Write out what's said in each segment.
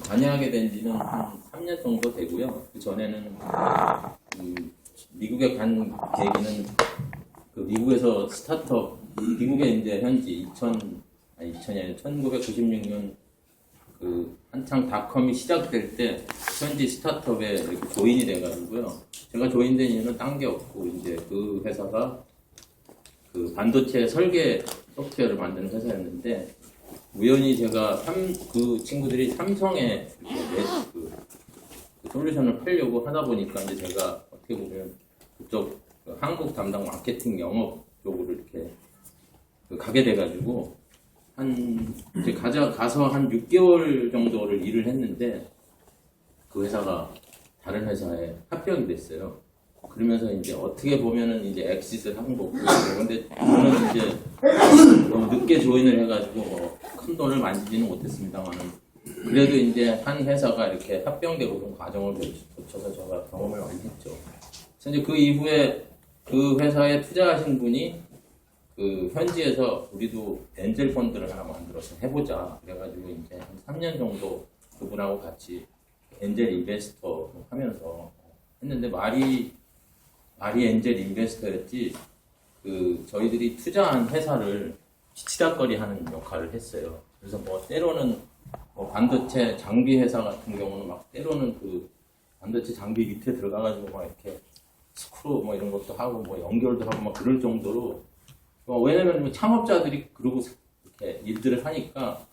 다녀하게 된 지는 한 3년 정도 되고요. 그 전에는 미국에 간 계기는 미국에서 스타트업, 미국에 이제 현지 2000이 아니라 1996년 한창 닷컴이 시작될 때 현지 스타트업에 이렇게 조인이 돼가지고요. 제가 조인된 이유는 딴 게 없고, 이제 그 회사가 반도체 설계 소프트웨어를 만드는 회사였는데, 우연히 제가 그 친구들이 삼성에 그 솔루션을 팔려고 하다 보니까 이제 제가 어떻게 보면 그쪽 한국 담당 마케팅 영업 쪽으로 이렇게 가게 돼가지고 이제 가서 한 6개월 정도를 일을 했는데 그 회사가 다른 회사에 합병이 됐어요. 그러면서 이제 어떻게 보면은 이제 엑싯을 한 거고, 근데 저는 이제 너무 늦게 조인을 해가지고 큰 돈을 만지지는 못했습니다만은, 그래도 이제 한 회사가 이렇게 합병되고 그런 과정을 거쳐서 제가 경험을 많이 했죠. 그래서 이제 그 이후에 그 회사에 투자하신 분이 현지에서 우리도 엔젤 펀드를 하나 만들어서 해보자. 그래가지고 이제 한 3년 정도 그분하고 같이 엔젤 인베스터 하면서 했는데, 말이 엔젤 인베스터였지, 저희들이 투자한 회사를 치치닥거리 하는 역할을 했어요. 그래서 때로는 반도체 장비 회사 같은 경우는 때로는 반도체 장비 밑에 들어가가지고 이렇게 스크루 이런 것도 하고 연결도 하고 그럴 정도로, 왜냐면 창업자들이 그러고 이렇게 일들을 하니까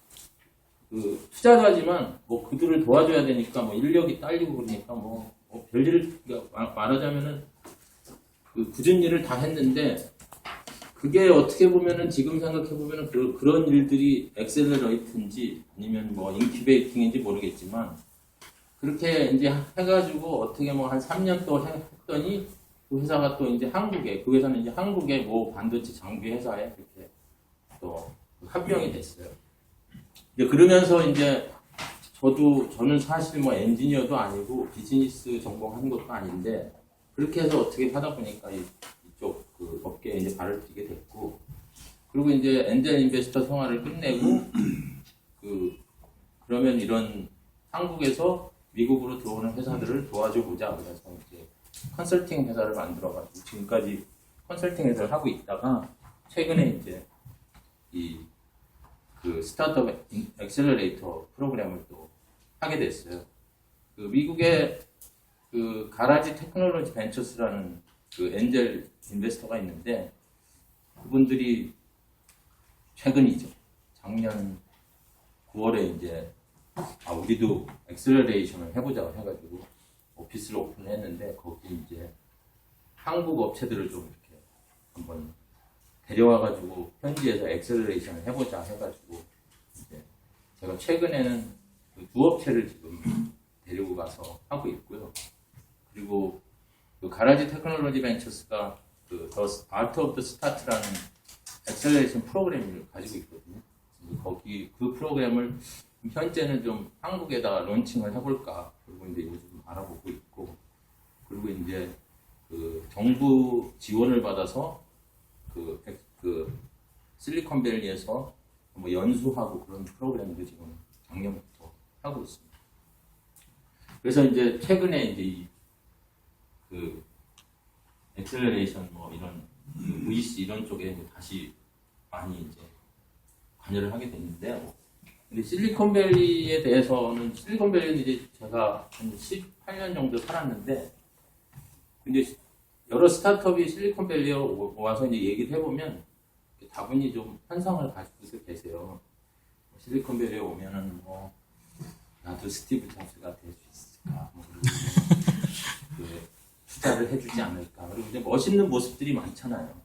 투자자지만 그들을 도와줘야 되니까 인력이 딸리고 그러니까 별일, 말하자면은 굳은 일을 다 했는데, 그게 어떻게 보면은 지금 생각해 보면은 그런 일들이 엑셀러레이트인지 아니면 인큐베이팅인지 모르겠지만, 그렇게 이제 해가지고 어떻게 한 3년 또 했더니 그 회사가 또 이제 그 회사는 이제 한국의 반도체 장비 회사에 이렇게 또 합병이 됐어요. 이제 그러면서 이제 저는 사실 엔지니어도 아니고 비즈니스 전공한 것도 아닌데, 그렇게 해서 어떻게 하다 보니까 이쪽 업계에 이제 발을 뛰게 됐고, 그리고 이제 엔젤 인베스터 생활을 끝내고 그러면 이런 한국에서 미국으로 들어오는 회사들을 도와줘 보자. 그래서 이제 컨설팅 회사를 만들어가지고 지금까지 컨설팅 회사를 하고 있다가, 최근에 이제 스타트업 액셀러레이터 프로그램을 또 하게 됐어요. 미국의 가라지 테크놀로지 벤처스라는 엔젤 인베스터가 있는데, 그분들이 최근이죠. 작년 9월에 이제 우리도 액셀러레이션을 해보자고 해가지고 오피스를 오픈했는데, 거기 이제 한국 업체들을 좀 이렇게 한번 데려와가지고 현지에서 액셀러레이션을 해보자 해가지고, 이제 제가 최근에는 두 업체를 지금 데리고 가서 하고 있고요. 그리고 가라지 테크놀로지 벤처스가 더 아트 오브 더 스타트라는 액셀러레이션 프로그램을 가지고 있거든요. 거기 그 프로그램을 현재는 좀 한국에다 론칭을 해볼까, 그리고 이제 요즘 알아보고 있고, 그리고 이제 정부 지원을 받아서 실리콘밸리에서 연수하고 그런 프로그램도 지금 작년부터 하고 있습니다. 그래서 이제 최근에 이제 액셀러레이션 이런 VC 이런 쪽에 다시 많이 이제 관여를 하게 됐는데요. 근데 실리콘밸리에 대해서는, 실리콘밸리는 이제 제가 한 18년 정도 살았는데, 근데 여러 스타트업이 실리콘밸리에 와서 이제 얘기를 해보면 다분히 좀 환상을 가지고 계세요. 실리콘밸리에 오면은 나도 스티브 잡스가 될 수 있을까, 투자를 해주지 않을까, 그리고 이제 멋있는 모습들이 많잖아요.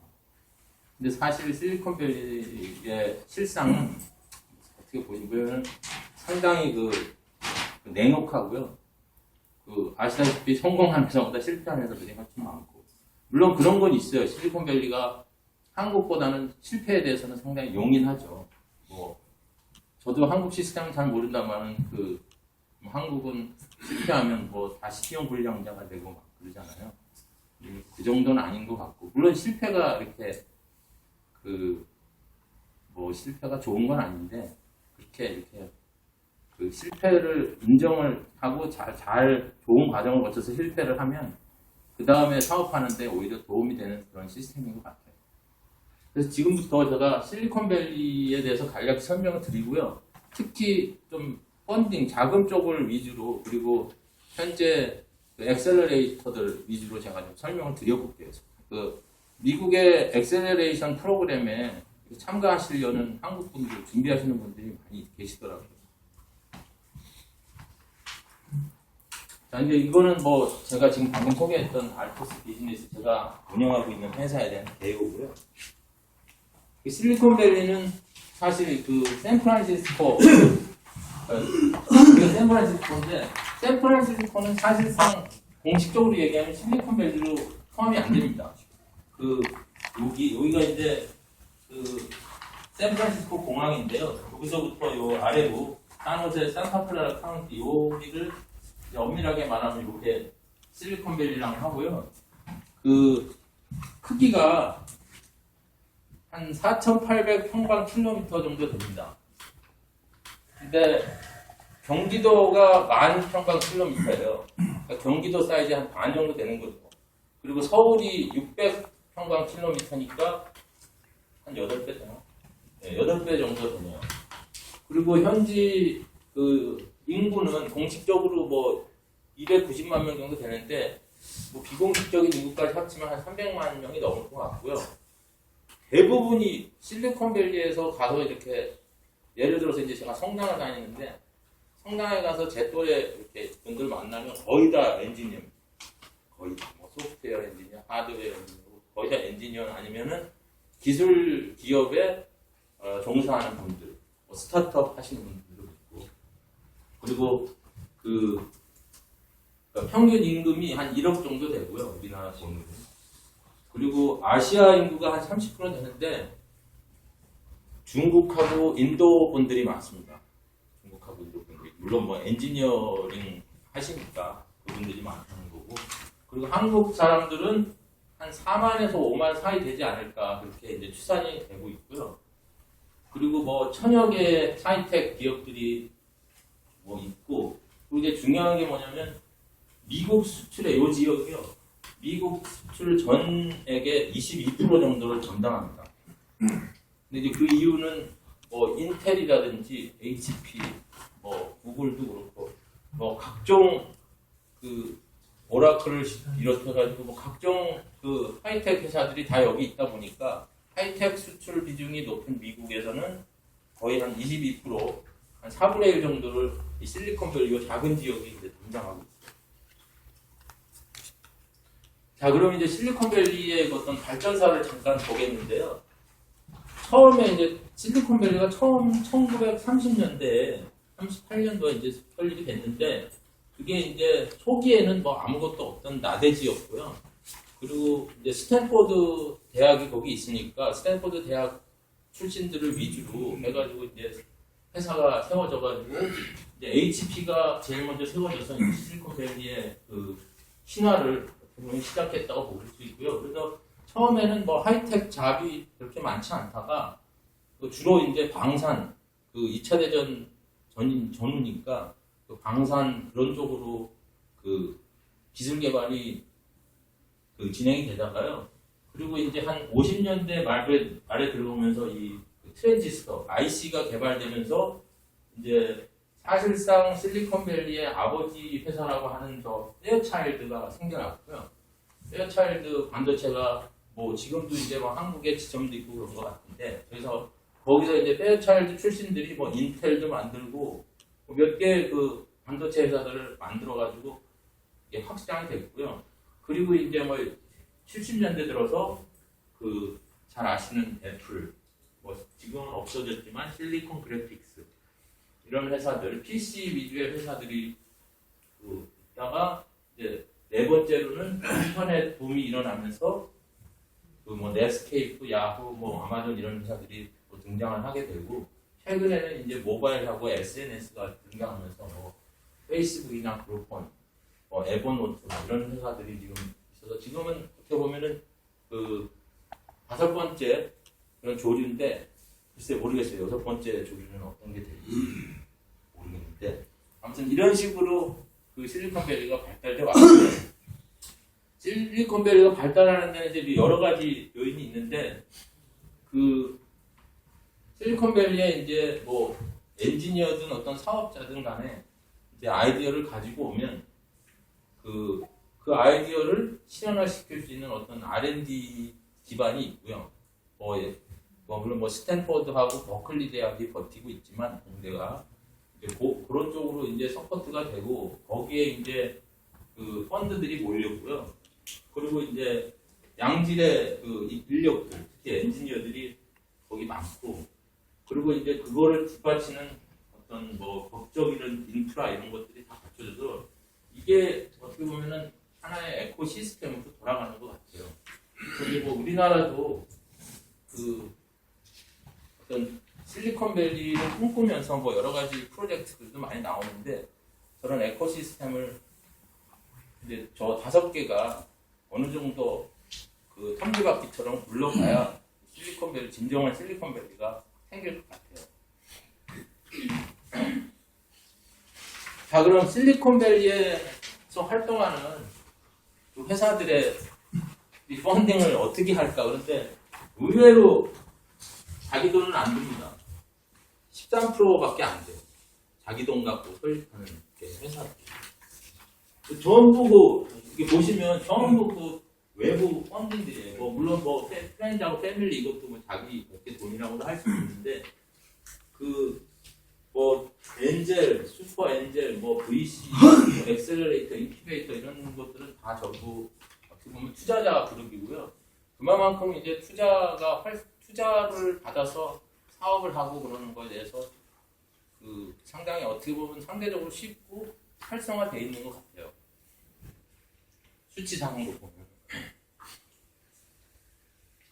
근데 사실 실리콘밸리의 실상은 어떻게 보시면 상당히 냉혹하고요. 아시다시피 성공한 회사보다 실패한 회사들이 훨씬 많고, 물론 그런 건 있어요. 실리콘밸리가 한국보다는 실패에 대해서는 상당히 용인하죠. 저도 한국 시스템은 잘 모른다만은 한국은 실패하면 다시 시험 불량자가 되고 그러잖아요. 그 정도는 아닌 것 같고, 물론 실패가 이렇게 실패가 좋은 건 아닌데, 그렇게 이렇게 그 실패를 인정을 하고 잘 좋은 과정을 거쳐서 실패를 하면 그 다음에 사업하는데 오히려 도움이 되는 그런 시스템인 것 같아요. 그래서 지금부터 제가 실리콘밸리에 대해서 간략히 설명을 드리고요. 특히 좀 펀딩, 자금 쪽을 위주로 그리고 현재 그 엑셀러레이터들 위주로 제가 좀 설명을 드려볼게요. 그 미국의 엑셀러레이션 프로그램에 참가하시려는 한국 분들, 준비하시는 분들이 많이 계시더라고요. 자, 이제 이거는 뭐 제가 지금 방금 소개했던 알토스 비즈니스 제가 운영하고 있는 회사에 대한 개요고요. 실리콘밸리는 사실 그 샌프란시스코, 샌프란시스코인데 샌프란시스코는 사실상 공식적으로 얘기하면 실리콘밸리로 포함이 안 됩니다. 그 여기가 이제 그 샌프란시스코 공항인데요. 여기서부터 요 아래로 산호세, 산타크라라 카운티 여기를 엄밀하게 말하면 이게 실리콘밸리라고 하고요. 그 크기가 한 4,800평방킬로미터 정도 됩니다. 근데 경기도가 10,000평방킬로미터예요. 그러니까 경기도 사이즈 한 반 정도 되는 거죠. 그리고 서울이 600평방킬로미터니까 한 8배 되나? 네, 8배 정도 되네요. 그리고 현지 그 인구는 공식적으로 뭐 290만 명 정도 되는데 뭐 비공식적인 인구까지 합치면 한 300만 명이 넘을 것 같고요. 대부분이 실리콘밸리에서 가서 이렇게 예를 들어서 이제 제가 성당을 다니는데 성당에 가서 제 또래 이렇게 분들 만나면 거의 다 엔지니어, 거의 뭐 소프트웨어 엔지니어, 하드웨어 엔지니어, 거의 다 엔지니어 아니면은 기술 기업에 종사하는 분들, 뭐 스타트업 하시는 분들도 있고, 그리고 그러니까 평균 임금이 한 1억 정도 되고요, 우리나라 돈으로. 그리고 아시아 인구가 한 30% 되는데 중국하고 인도 분들이 많습니다. 중국하고 인도 분들이. 물론 뭐 엔지니어링 하시니까 그분들이 많다는 거고. 그리고 한국 사람들은 한 4만에서 5만 사이 되지 않을까 그렇게 이제 추산이 되고 있고요. 그리고 뭐 천여 개의 하이텍 기업들이 뭐 있고, 그리고 이제 중요한 게 뭐냐면 미국 수출의 요 지역이요. 미국 수출 전액의 22% 정도를 점당합니다. 근데 이제 그 이유는 뭐 인텔이라든지 HP, 뭐 구글도 그렇고, 뭐 각종 그 오라클을 비롯해가지고 뭐 각종 그 하이텍 회사들이 다 여기 있다 보니까 하이텍 수출 비중이 높은 미국에서는 거의 한 22%, 한 4분의 1 정도를 이 실리콘밸리 작은 지역이 이제 담당하고 있습니다. 자, 그럼 이제 실리콘밸리의 어떤 발전사를 잠깐 보겠는데요. 처음에 이제 실리콘밸리가 처음 1930년대에 38년도에 이제 설립이 됐는데, 그게 이제 초기에는 뭐 아무것도 없던 나대지였고요. 그리고 이제 스탠포드 대학이 거기 있으니까 스탠포드 대학 출신들을 위주로 해가지고 이제 회사가 세워져가지고 이제 HP가 제일 먼저 세워져서 이제 실리콘밸리의 그 신화를 시작했다고 볼 수 있고요. 그래서 처음에는 뭐 하이텍 잡이 그렇게 많지 않다가 주로 이제 방산, 그 2차 대전 전후니까 그 방산 그런 쪽으로 그 기술 개발이 그 진행이 되다가요. 그리고 이제 한 50년대 말에 들어오면서 이 트랜지스터, IC가 개발되면서 이제 사실상 실리콘밸리의 아버지 회사라고 하는 저 페어차일드가 생겨났고요. 페어차일드 반도체가 뭐 지금도 이제 뭐 한국에 지점도 있고 그런 것 같은데, 그래서 거기서 이제 페어차일드 출신들이 뭐 인텔도 만들고 몇 개 그 반도체 회사들을 만들어가지고 이게 확장이 됐고요. 그리고 이제 뭐 70년대 들어서 그 잘 아시는 애플, 뭐 지금은 없어졌지만 실리콘 그래픽스 이런 회사들, PC 위주의 회사들이 그 있다가 이제 네 번째로는 인터넷 붐이 일어나면서 그 뭐 넷스케이프, 야후, 뭐 아마존 이런 회사들이 뭐 등장을 하게 되고, 최근에는 이제 모바일하고 SNS가 등장하면서 뭐 페이스북이나 그룹폰, 뭐 에버노트 이런 회사들이 지금 있어서 지금은 어떻게 보면은 그 5번째 그런 조류인데, 글쎄 모르겠어요. 6번째 조류는 어떤 게 될지 모르겠는데, 아무튼 이런 식으로 그 실리콘밸리가 발달돼 왔고요. 실리콘밸리가 발달하는 데는 이제 여러 가지 요인이 있는데 그 실리콘밸리에 이제 뭐 엔지니어든 어떤 사업자든 간에 이제 아이디어를 가지고 오면 그 아이디어를 실현화시킬 수 있는 어떤 R&D 기반이 있고요. 물론 뭐 스탠포드하고 버클리 대학이 버티고 있지만 공대가 이제 그런 쪽으로 이제 서포트가 되고 거기에 이제 그 펀드들이 몰렸고요. 그리고 이제 양질의 그 인력들, 특히 엔지니어들이 거기 많고, 그리고 이제 그거를 뒷받치는 어떤 뭐 법적인 인프라 이런 것들이 다 갖춰져서 이게 어떻게 보면은 하나의 에코시스템으로 돌아가는 것 같아요. 그리고 우리나라도 그 어떤 실리콘밸리를 꿈꾸면서 뭐 여러 가지 프로젝트들도 많이 나오는데 저런 에코시스템을 이제 저 5개가 어느 정도 그 탐지바퀴처럼 굴러가야 실리콘밸리, 진정한 실리콘밸리가 생길 것 같아요. 자, 그럼 실리콘밸리에서 활동하는 그 회사들의 이 펀딩을 어떻게 할까? 그런데 의외로 자기 돈은 안 듭니다. 13%밖에 안 돼요. 자기 돈 갖고 설립하는 회사들. 전부 이게 보시면 전부 그 외부 펀딩들이에요. 뭐 물론 뭐 프렌즈하고 패밀리 이것도 뭐 자기 몇개 돈이라고도 할 수 있는데 그 뭐 엔젤, 슈퍼 엔젤, 뭐 VC, 뭐 엑셀러레이터, 인큐베이터 이런 것들은 다 전부 어떻게 보면 투자자 그룹이고요. 그만큼 이제 투자를 받아서 사업을 하고 그러는 거에 대해서 그 상당히 어떻게 보면 상대적으로 쉽고 활성화되어 있는 것 같아요. 수치상으로 보면.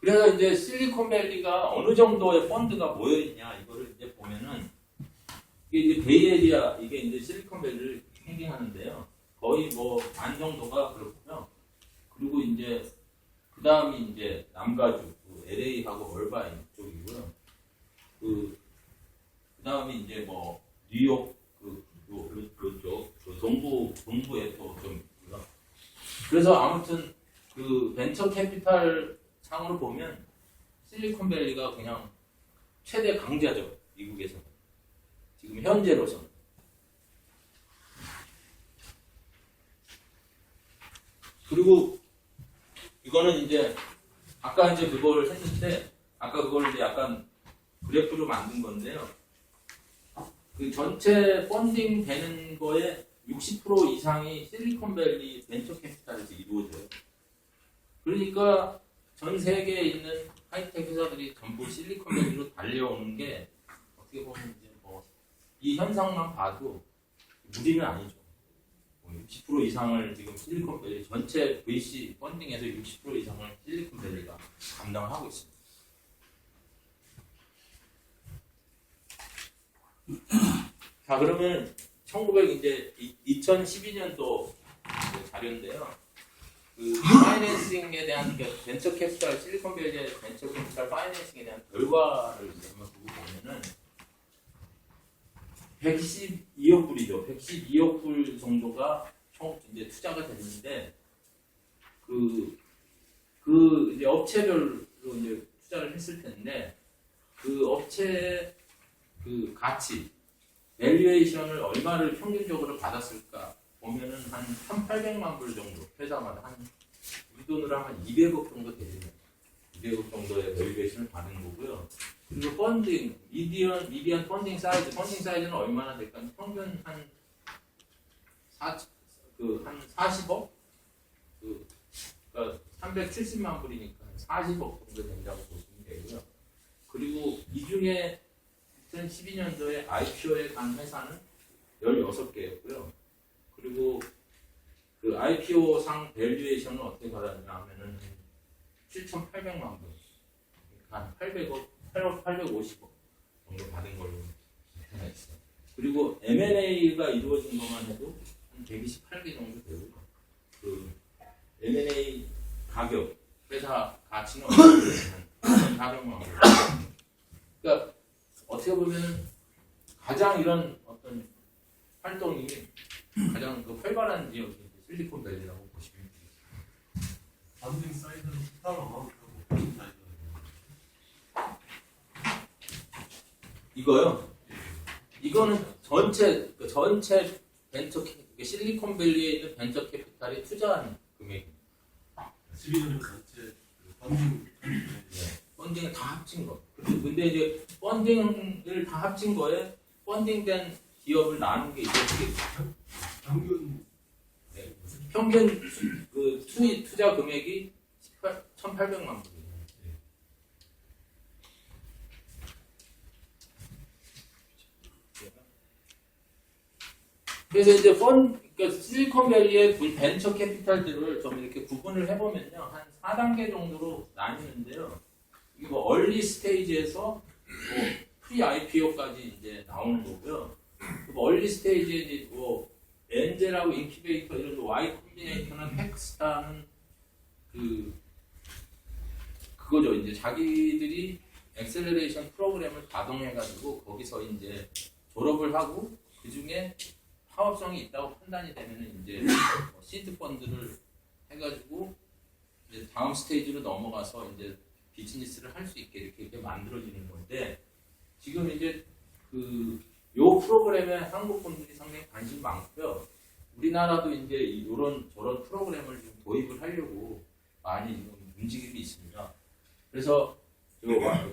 그래서 이제 실리콘밸리가 어느 정도의 펀드가 모여 있냐 이거를 이제 보면은 이게 이제 베이에리아 이게 이제 실리콘밸리를 행딩하는데요. 거의 뭐 반 정도가 그렇고요. 그리고 이제 그 다음이 이제 남가주, LA하고 얼바인 쪽이고요. 그 다음이 이제 뭐 뉴욕 그쪽 동부에 또 좀 있고요. 그래서 아무튼 그 벤처 캐피탈 상으로 보면 실리콘밸리가 그냥 최대 강자죠. 미국에서 지금 현재로서는. 그리고 이거는 이제 아까 이제 그걸 했는데 아까 그걸 이제 약간 그래프로 만든 건데요. 그 전체 펀딩 되는 거에 60% 이상이 실리콘밸리 벤처 캐피탈에서 이루어져요. 그러니까 전 세계에 있는 하이텍 회사들이 전부 실리콘밸리로 달려오는 게 어떻게 보면 이제 뭐 이 현상만 봐도 무리는 아니죠. 60% 이상을 지금 실리콘밸리 전체 VC 펀딩에서 60% 이상을 실리콘밸리가 감당을 하고 있습니다. 자, 그러면 2012년도 자료인데요. 그 파이낸싱에 대한 벤처 캐피탈 실리콘밸리의 벤처 캐피탈 파이낸싱에 대한 결과를 이제 한번 보고 보면은 112억 불이죠. 112억 불 정도가 총 이제 투자가 됐는데 그 이제 업체별로 이제 투자를 했을 텐데 그 업체의 그 가치 밸류에이션을 얼마를 평균적으로 받았을까 보면은 한 1,800만 불 정도 회사마다 한 우리 돈으로 하면 200억 정도 되잖아요. 200억 정도의 밸류에이션을 받은 거고요. 그리고 펀딩 미디언 펀딩 사이즈는 얼마나 될까? 평균 한 40억? 그러니까 370만 불이니까 40억 정도 된다고 보시면 되고요. 그리고 이 중에 2012년도에 IPO에 간 회사는 16개였고요. 그리고 그 IPO 상 밸류에이션은 어떻게 받았냐 하면은 7,800만 불. 한 850억 정도 받은 걸로 나타났어요. 그리고 M&A가 이루어진 것만 해도 한 128개 정도 되고, 그 M&A 가격, 회사 가치는 한 400만 불. 그러니까 어떻게 보면은 가장 이런 어떤 활동이 가장 그 활발한 지역이 실리콘밸리라고 보시면 되겠습니다. 펀딩 사이드는 식당 어마운트하고 펀딩 사이드는 이거요. 이거는 전체 벤처 실리콘밸리에 있는 벤처 캐피탈이 투자한 금액입니다. 11년 전체 그 펀딩 펀딩을 다 합친 거. 근데 이제 펀딩을 다 합친 거에 펀딩된 기업을 나눈 게 이제 평균 평균 그 투자 금액이 1,800만 불이에요. 그래서 이제 그러니까 실리콘밸리의 벤처 캐피탈들을 좀 이렇게 구분을 해보면요, 한 4단계 정도로 나뉘는데요. 이게 뭐 얼리 스테이지에서 뭐 프리 IPO까지 이제 나오는 거고요. 뭐 얼리 스테이지에 이제 뭐 엔젤하고 인큐베이터 이런 Y 콤비네이터나 팩스타는 그거죠. 이제 자기들이 엑셀러레이션 프로그램을 가동해가지고 거기서 이제 졸업을 하고 그 중에 사업성이 있다고 판단이 되면은 이제 시드 펀드를 해가지고 이제 다음 스테이지로 넘어가서 이제 비즈니스를 할 수 있게 이렇게 만들어지는 건데, 지금 이제 요 프로그램에 한국 분들이 상당히 관심 많고요. 우리나라도 이제 이런 저런 프로그램을 좀 도입을 하려고 많이 지금 움직임이 있습니다. 그래서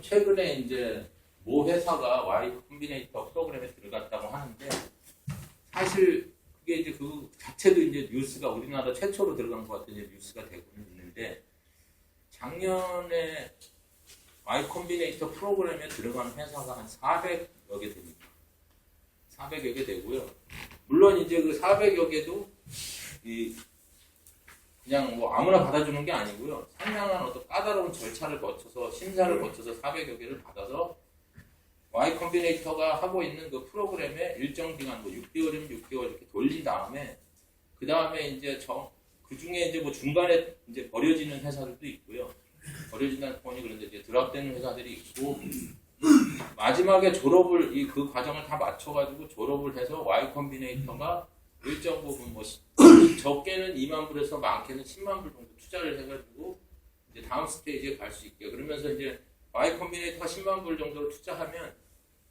최근에 이제 모 회사가 Y 콤비네이터 프로그램에 들어갔다고 하는데, 사실 그게 이제 그 자체도 이제 뉴스가 우리나라 최초로 들어간 것 같은 이제 뉴스가 되고는 있는데, 작년에 Y 콤비네이터 프로그램에 들어간 회사가 한 400여 개 됩니다. 400여 개 되고요. 물론 이제 그 400여 개도 그냥 뭐 아무나 받아주는 게 아니고요. 상당한 어떤 까다로운 절차를 거쳐서 심사를 거쳐서 400여 개를 받아서 Y 콤비네이터가 하고 있는 그 프로그램에 일정 기간 뭐 6개월이면 6개월 이렇게 돌린 다음에 그 다음에 이제 그 중에 이제 뭐 중간에 이제 버려지는 회사들도 있고요. 버려진다는 폰이 그런데 이제 드랍되는 회사들이 있고, 마지막에 졸업을 그 과정을 다 맞춰가지고 졸업을 해서 Y 콤비네이터가 일정 부분 뭐 적게는 2만 불에서 많게는 10만 불 정도 투자를 해가지고 이제 다음 스테이지에 갈 수 있게, 그러면서 이제 Y 콤비네이터가 10만 불 정도를 투자하면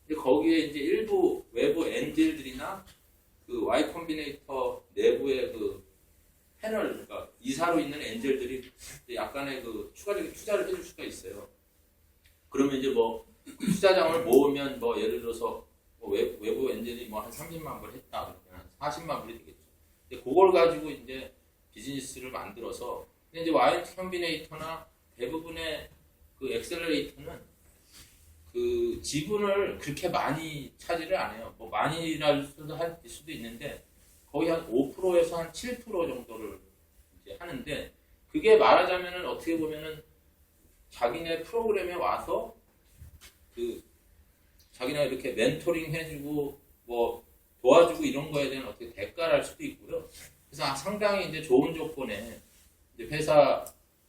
이제 거기에 이제 일부 외부 엔젤들이나 그 Y 콤비네이터 내부의 그 패널, 그러니까 이사로 있는 엔젤들이 약간의 그 추가적인 투자를 해줄 수가 있어요. 그러면 이제 뭐 투자장을 모으면 뭐 예를 들어서 뭐 외부 엔젤이 뭐 한 30만 불 했다 그러면 한 40만 불이 되겠죠. 근데 그걸 가지고 이제 비즈니스를 만들어서, 근데 이제 Y 콤비네이터나 대부분의 그 엑셀러레이터는 그 지분을 그렇게 많이 차지를 안 해요. 뭐 많이랄 수도 있는데 거의 한 5%에서 한 7% 정도를 이제 하는데, 그게 말하자면은 어떻게 보면은 자기네 프로그램에 와서 자기네 이렇게 멘토링 해주고 뭐 도와주고 이런 거에 대한 어떻게 대가를 할 수도 있고요. 그래서 상당히 이제 좋은 조건에 이제 회사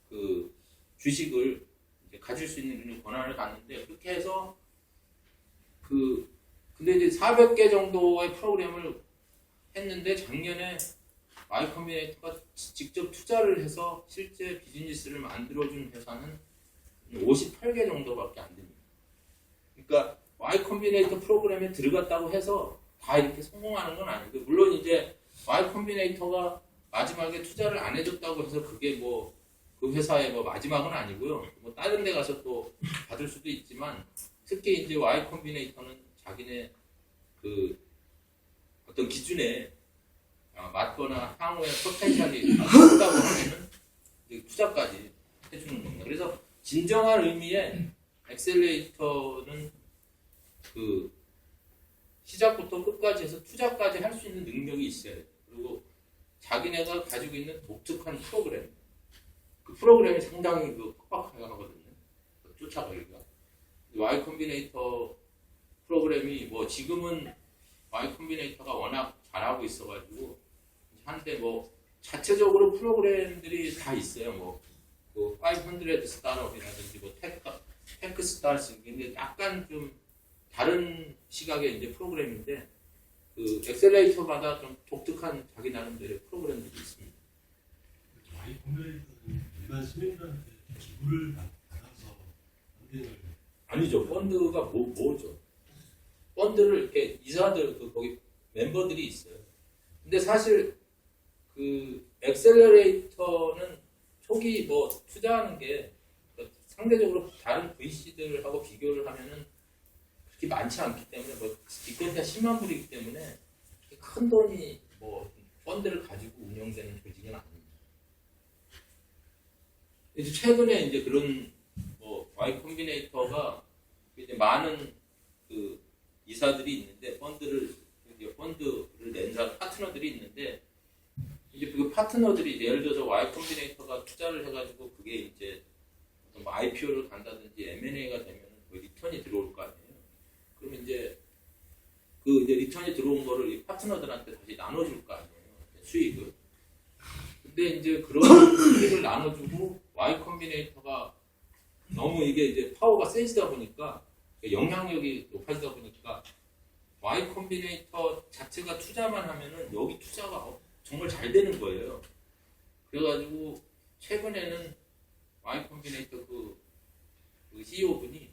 그 주식을 이제 가질 수 있는 권한을 갖는데, 그렇게 해서 근데 이제 400개 정도의 프로그램을 했는데 작년에 Y 콤비네이터가 직접 투자를 해서 실제 비즈니스를 만들어준 회사는 58개 정도밖에 안 됩니다. 그러니까 Y 콤비네이터 프로그램에 들어갔다고 해서 다 이렇게 성공하는 건 아니고, 물론 이제 Y 콤비네이터가 마지막에 투자를 안 해줬다고 해서 그게 뭐 그 회사의 뭐 마지막은 아니고요. 뭐 다른 데 가서 또 받을 수도 있지만, 특히 이제 Y 콤비네이터는 자기네 그 어떤 기준에 맞거나 향후에 포텐셜이 크다고 하면은 투자까지 해주는 겁니다. 그래서 진정한 의미의 엑셀레이터는 그 시작부터 끝까지 해서 투자까지 할 수 있는 능력이 있어야 돼요. 그리고 자기네가 가지고 있는 독특한 프로그램, 그 프로그램이 상당히 빡빡하거든요. 쫓아가기가. Y 콤비네이터 프로그램이 뭐 지금은 Y 콤비네이터가 워낙 잘하고 있어가지고 한때 뭐 자체적으로 프로그램들이 다 있어요. 뭐 500 스타트업이라든지 뭐 테크 스타트업, 근데 약간 좀 다른 시각의 이제 프로그램인데, 그 엑셀레이터마다 좀 독특한 자기 나름대로의 프로그램들이 있습니다. 많이 컴퓨터는 일반 시민들한테 기부를 받아서 펀딩을 아니죠. 펀드가 뭐죠? 펀드를 이렇게 이사들 거기 멤버들이 있어요. 근데 사실 그 엑셀러레이터는 초기 뭐 투자하는 게 상대적으로 다른 VC들하고 비교를 하면은 그렇게 많지 않기 때문에 뭐 기껏해야 10만 불이기 때문에 큰 돈이 뭐 펀드를 가지고 운영되는 조직은 아닙니다. 이제 최근에 이제 그런 뭐 Y 콤비네이터가 이제 많은 그 이사들이 있는데 펀드를 낸 파트너들이 있는데 이제 그 파트너들이 예를 들어서 Y 콤비네이터가 투자를 해가지고 그게 이제 어떤 뭐 IPO를 간다든지 M&A가 되면 그 리턴이 들어올 거 아니에요. 그러면 이제 그 이제 리턴이 들어온 거를 이 파트너들한테 다시 나눠줄 거 아니에요. 수익을. 근데 이제 그런 수익을 나눠주고 Y 콤비네이터가 너무 이게 이제 파워가 세지다 보니까 영향력이 높아지다 보니까 Y 콤비네이터 자체가 투자만 하면은 여기 투자가 정말 잘 되는 거예요. 그래가지고 최근에는 Y 콤비네이터 그 CEO 분이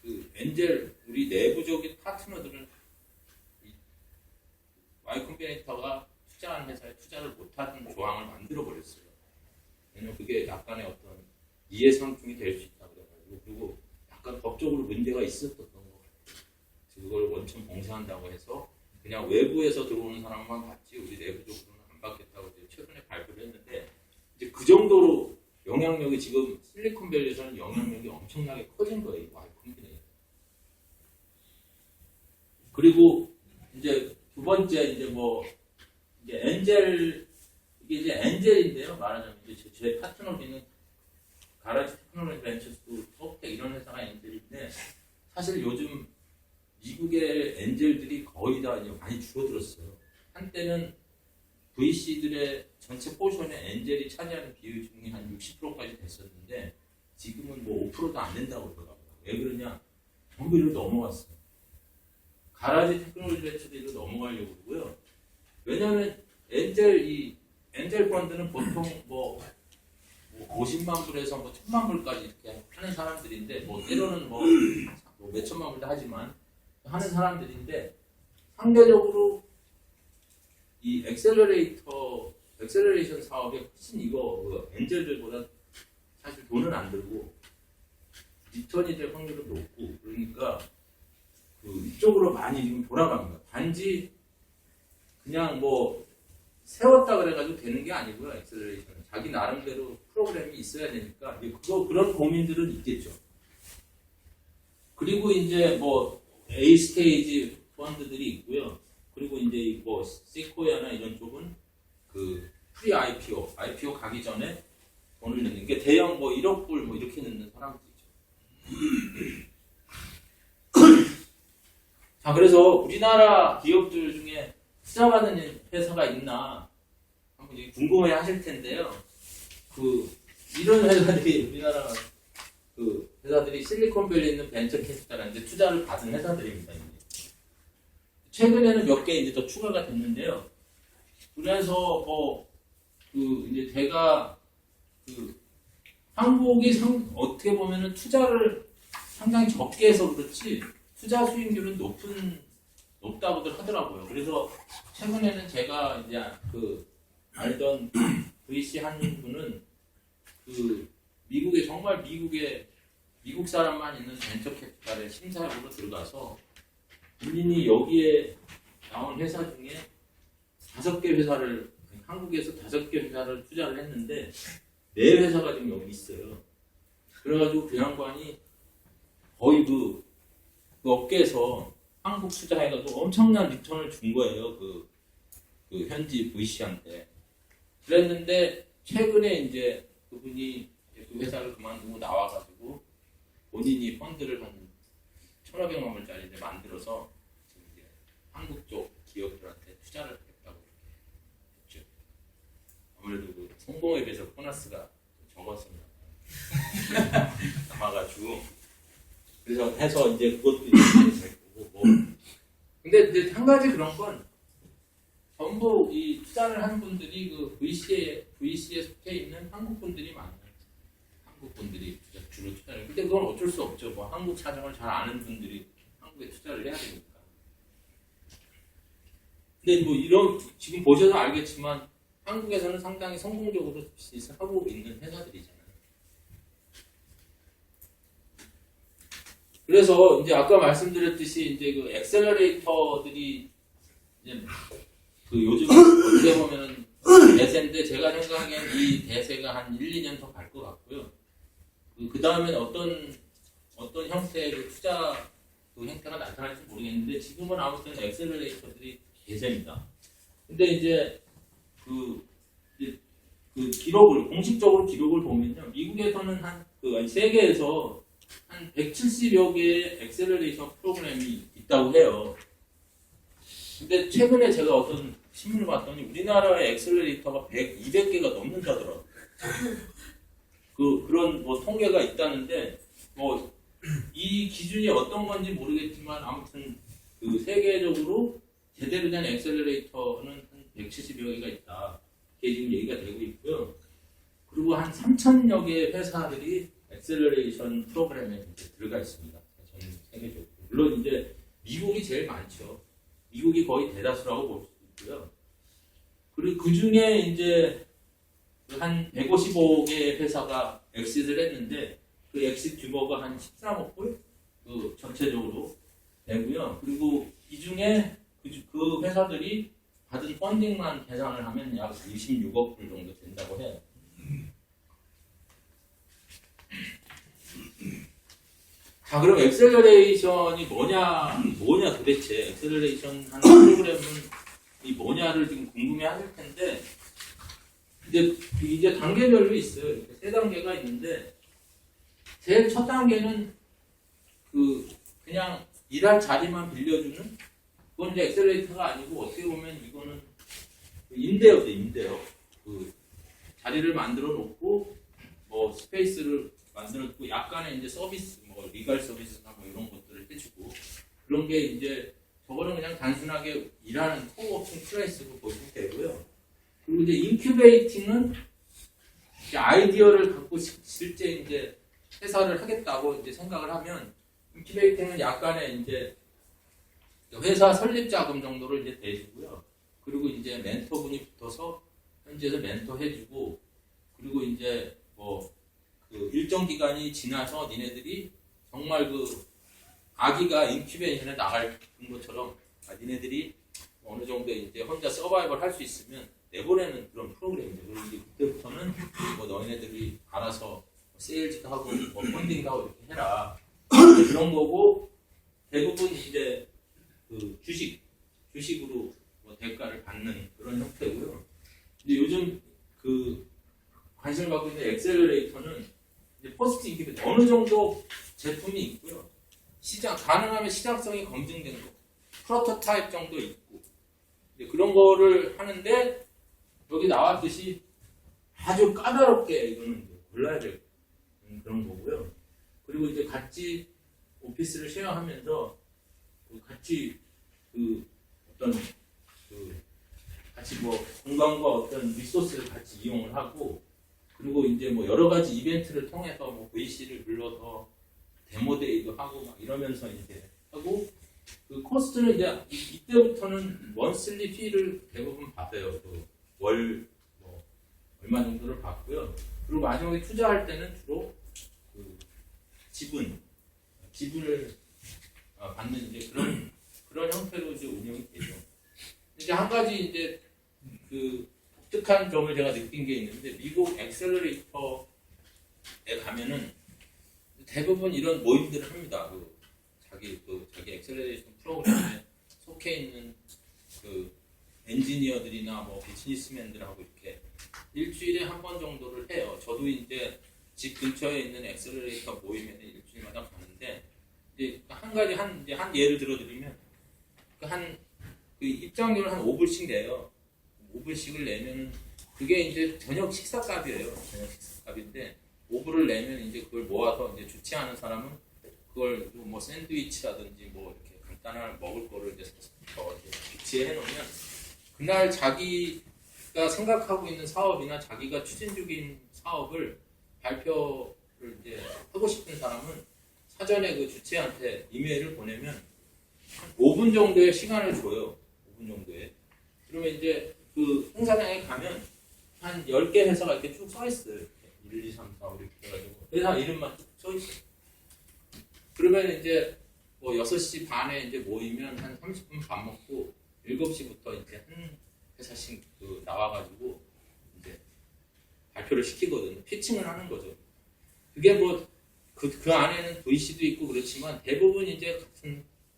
그 엔젤 우리 내부적인 파트너들은 Y 콤비네이터가 투자한 회사에 투자를 못하는 조항을 만들어 버렸어요. 왜냐면 그게 약간의 어떤 이해상충이 될 수 있다고 그래가지고 그리고 약간 법적으로 문제가 있었던 것 같아요. 그걸 원천 봉쇄한다고 해서 그냥 외부에서 들어오는 사람만 받지 우리 내부적으로는 안 받겠다고 최근에 발표를 했는데 이제 그 정도로 영향력이 지금 실리콘밸리에서는 영향력이 엄청나게 커진 거예요. 이 Y 콤비네이터. 그리고 이제 두 번째 이제 뭐 이제 엔젤 이게 이제 엔젤인데요. 말하자면 이제 제 파트너기는 가라지 테크놀로지 벤처스, 소프텍 이런 회사가 엔젤인데 사실 요즘 미국의 엔젤들이 거의 다 이제 많이 줄어들었어요. 한때는 VC들의 전체 포션의 엔젤이 차지하는 비중이 한 60%까지 됐었는데 지금은 뭐 5%도 안 된다고 그러더라고요. 왜 그러냐? 전부 이로 넘어갔어요. 가라지 테크놀로지 벤처도 이로 넘어가려고 그러고요. 왜냐하면 엔젤 펀드는 보통 뭐 50만 불에서 뭐 1000만 불까지 이렇게 하는 사람들인데 뭐 때로는 뭐 몇천만 불도 하지만 하는 사람들인데 상대적으로 이 엑셀러레이션 사업에 훨씬 이거 그 엔젤들보다 사실 돈은 안 들고 리턴이 될 확률은 높고 그러니까 그 이쪽으로 많이 지금 돌아갑니다. 단지 그냥 뭐 세웠다 그래가지고 되는 게 아니고요. 엑셀러레이션은 자기 나름대로 프로그램이 있어야 되니까 이제 그런 고민들은 있겠죠. 그리고 이제 뭐 A 스테이지 펀드들이 있고요. 그리고 이제 뭐 시코야나 이런 쪽은 그 프리 IPO 가기 전에 돈을 넣는 게 대형 뭐 1억 불 뭐 이렇게 넣는 사람들이죠. 자, 그래서 우리나라 기업들 중에 투자받은 회사가 있나 한번 궁금해 하실 텐데요. 그 이런 회사들이 우리나라 그 회사들이 실리콘밸리에 있는 벤처 캐피탈한테 투자를 받은 회사들입니다. 최근에는 몇 개 이제 더 추가가 됐는데요. 그래서 뭐 그 이제 제가 그 한국이 어떻게 보면은 투자를 상당히 적게 해서 그렇지 투자 수익률은 높다고들 하더라고요. 그래서 최근에는 제가 이제 그 알던 VC 한 분은 그 미국 사람만 있는 벤처 캐피탈의 심사역으로 들어가서 본인이 여기에 나온 회사 중에 5개 회사를 한국에서 5개 회사를 투자를 했는데 4회사가 지금 여기 있어요. 그래가지고 그 양반이 거의 그 업계에서 한국 투자해가지고 엄청난 리턴을 준 거예요. 그 현지 VC한테. 그랬는데 최근에 이제 그분이 그 회사를 그만두고 나와가지고 본인이 펀드를 한 1,500만 불짜리를 만들어서 지금 이제 한국 쪽 기업들한테 투자를 했다고 했죠. 아무래도 그 성공에 비해서 보너스가 적었습니다. 남아가지고 그래서 해서 이제 그것도 이제 될 거고 뭐 근데 이제 한 가지 그런 건 전부 이 투자를 하는 분들이 그 VC에 속해 있는 한국 분들이 많아요. 한국 분들이 주로 투자를. 근데 그건 어쩔 수 없죠. 뭐 한국 사정을 잘 아는 분들이 한국에 투자를 해야 되니까. 근데 뭐 이런 지금 보셔도 알겠지만 한국에서는 상당히 성공적으로 비즈니스를 하고 있는 회사들이잖아요. 그래서 이제 아까 말씀드렸듯이 이제 그 엑셀러레이터들이 이제 그 요즘 어떻게 보면은 대세인데 제가 생각하기엔 이 대세가 한 1, 2년 더 갈 것 같고요. 그 다음엔 어떤 형태의 그 투자 그 행태가 나타날지 모르겠는데 지금은 아무튼 엑셀러레이터들이 대세입니다. 근데 이제 그 기록을 공식적으로 기록을 보면요, 미국에서는 세계에서 한 170여 개의 엑셀러레이션 프로그램이 있다고 해요. 근데 최근에 제가 어떤 신문을 봤더니 우리나라의 엑셀러레이터가 200개가 넘는다더라고요. 그런 뭐 통계가 있다는데 뭐 이 기준이 어떤 건지 모르겠지만 아무튼 그 세계적으로 제대로 된 엑셀러레이터는 한 170여 개가 있다. 이게 지금 얘기가 되고 있고요. 그리고 한 3,000여 개의 회사들이 엑셀러레이션 프로그램에 이제 들어가 있습니다. 전 세계적으로. 물론 이제 미국이 제일 많죠. 미국이 거의 대다수라고 볼 수 있고요. 그리고 그 중에 이제 한 155개의 회사가 엑시트를 했는데 그 엑시트 규모가 한 13억 불? 그 전체적으로 되고요. 그리고 이 중에 그 회사들이 받은 펀딩만 계산을 하면 약 26억 불 정도 된다고 해요. 자, 그럼 엑셀러레이션이 뭐냐 도대체 엑셀러레이션 하는 프로그램은 이 뭐냐를 지금 궁금해 하실 텐데 이제 단계별로 있어요. 이렇게 3단계가 있는데 제일 첫 단계는 그냥 일할 자리만 빌려주는 그건 이제 엑셀러레이터가 아니고 어떻게 보면 이거는 임대요. 그 자리를 만들어 놓고 뭐 스페이스를 만들어 놓고 약간의 이제 서비스 뭐 리갈 서비스나 뭐 이런 것들을 해주고 그런 게 이제 저거는 그냥 단순하게 일하는 코워킹 플레이스로 보시면 되고요. 그리고 이제 인큐베이팅은 이제 아이디어를 갖고 실제 이제 회사를 하겠다고 이제 생각을 하면 인큐베이팅은 약간의 이제 회사 설립 자금 정도를 이제 대주고요. 그리고 이제 멘토분이 붙어서 현지에서 멘토해주고 그리고 이제 뭐 그 일정 기간이 지나서 니네들이 정말 그 아기가 인큐베이션에 나갈 것처럼 니네들이 어느 정도 이제 혼자 서바이벌 할 수 있으면 내보내는 그런 프로그램이죠. 그리고 이제 그때부터는 뭐 너희네들이 알아서 세일즈도 하고 뭐 펀딩도 하고 이렇게 해라 그런 거고 대부분 이제 그 주식으로 뭐 대가를 받는 그런 형태고요. 근데 요즘 그 관심을 갖고 있는 엑셀러레이터는 이제 포스트 인큐베이터 어느 정도 제품이 있고요. 가능하면 시장성이 검증된 거, 프로토타입 정도 있고 그런 거를 하는데 여기 나왔듯이 아주 까다롭게 이거는 골라야 될 그런 거고요. 그리고 이제 같이 오피스를 쉐어하면서 같이 같이 뭐 공간과 어떤 리소스를 같이 이용을 하고 그리고 이제 뭐 여러 가지 이벤트를 통해서 뭐 VC를 불러서 데모데이도 하고 막 이러면서 이제 하고 그 코스트는 이제 이때부터는 원슬리 피를 대부분 받아요. 월 뭐 얼마 정도를 받고요. 그리고 마지막에 투자할 때는 주로 그 지분을 받는 이제 그런 형태로 이제 운영이 되죠. 이제 한 가지 이제 그 독특한 점을 제가 느낀 게 있는데 미국 엑셀러레이터에 가면은 대부분 이런 모임들을 합니다. 자기 엑셀러레이션 프로그램에 속해 있는 그 엔지니어들이나 뭐 비즈니스맨들하고 이렇게 일주일에 한 번 정도를 해요. 저도 이제 집 근처에 있는 엑셀러레이터 모임에는 일주일마다 가는데 이제 한 예를 들어드리면 그 입장료를 한 5불씩 내요. 5불씩을 내면 그게 이제 저녁 식사값이에요. 저녁 식사값인데 5불을 내면 이제 그걸 모아서 이제 좋지 않은 사람은 그걸 뭐 샌드위치라든지 뭐 이렇게 간단한 먹을 거를 이제 비치해 놓으면 그날 자기가 생각하고 있는 사업이나 자기가 추진 중인 사업을 발표를 이제 하고 싶은 사람은 사전에 그 주체한테 이메일을 보내면 한 5분 정도의 시간을 줘요. 5분 정도에. 그러면 이제 그 행사장에 가면 한 10개 회사가 이렇게 쭉 써 있어요. 이렇게 1, 2, 3, 4, 5 이렇게 해가지고 회사 이름만 쭉 써 있어요. 그러면 이제 뭐 6시 반에 이제 모이면 한 30분 밥 먹고 7시부터 이제 한 회사씩 그 나와가지고 이제 발표를 시키거든요. 피칭을 하는 거죠. 그게 뭐 그 안에는 VC도 있고 그렇지만 대부분 이제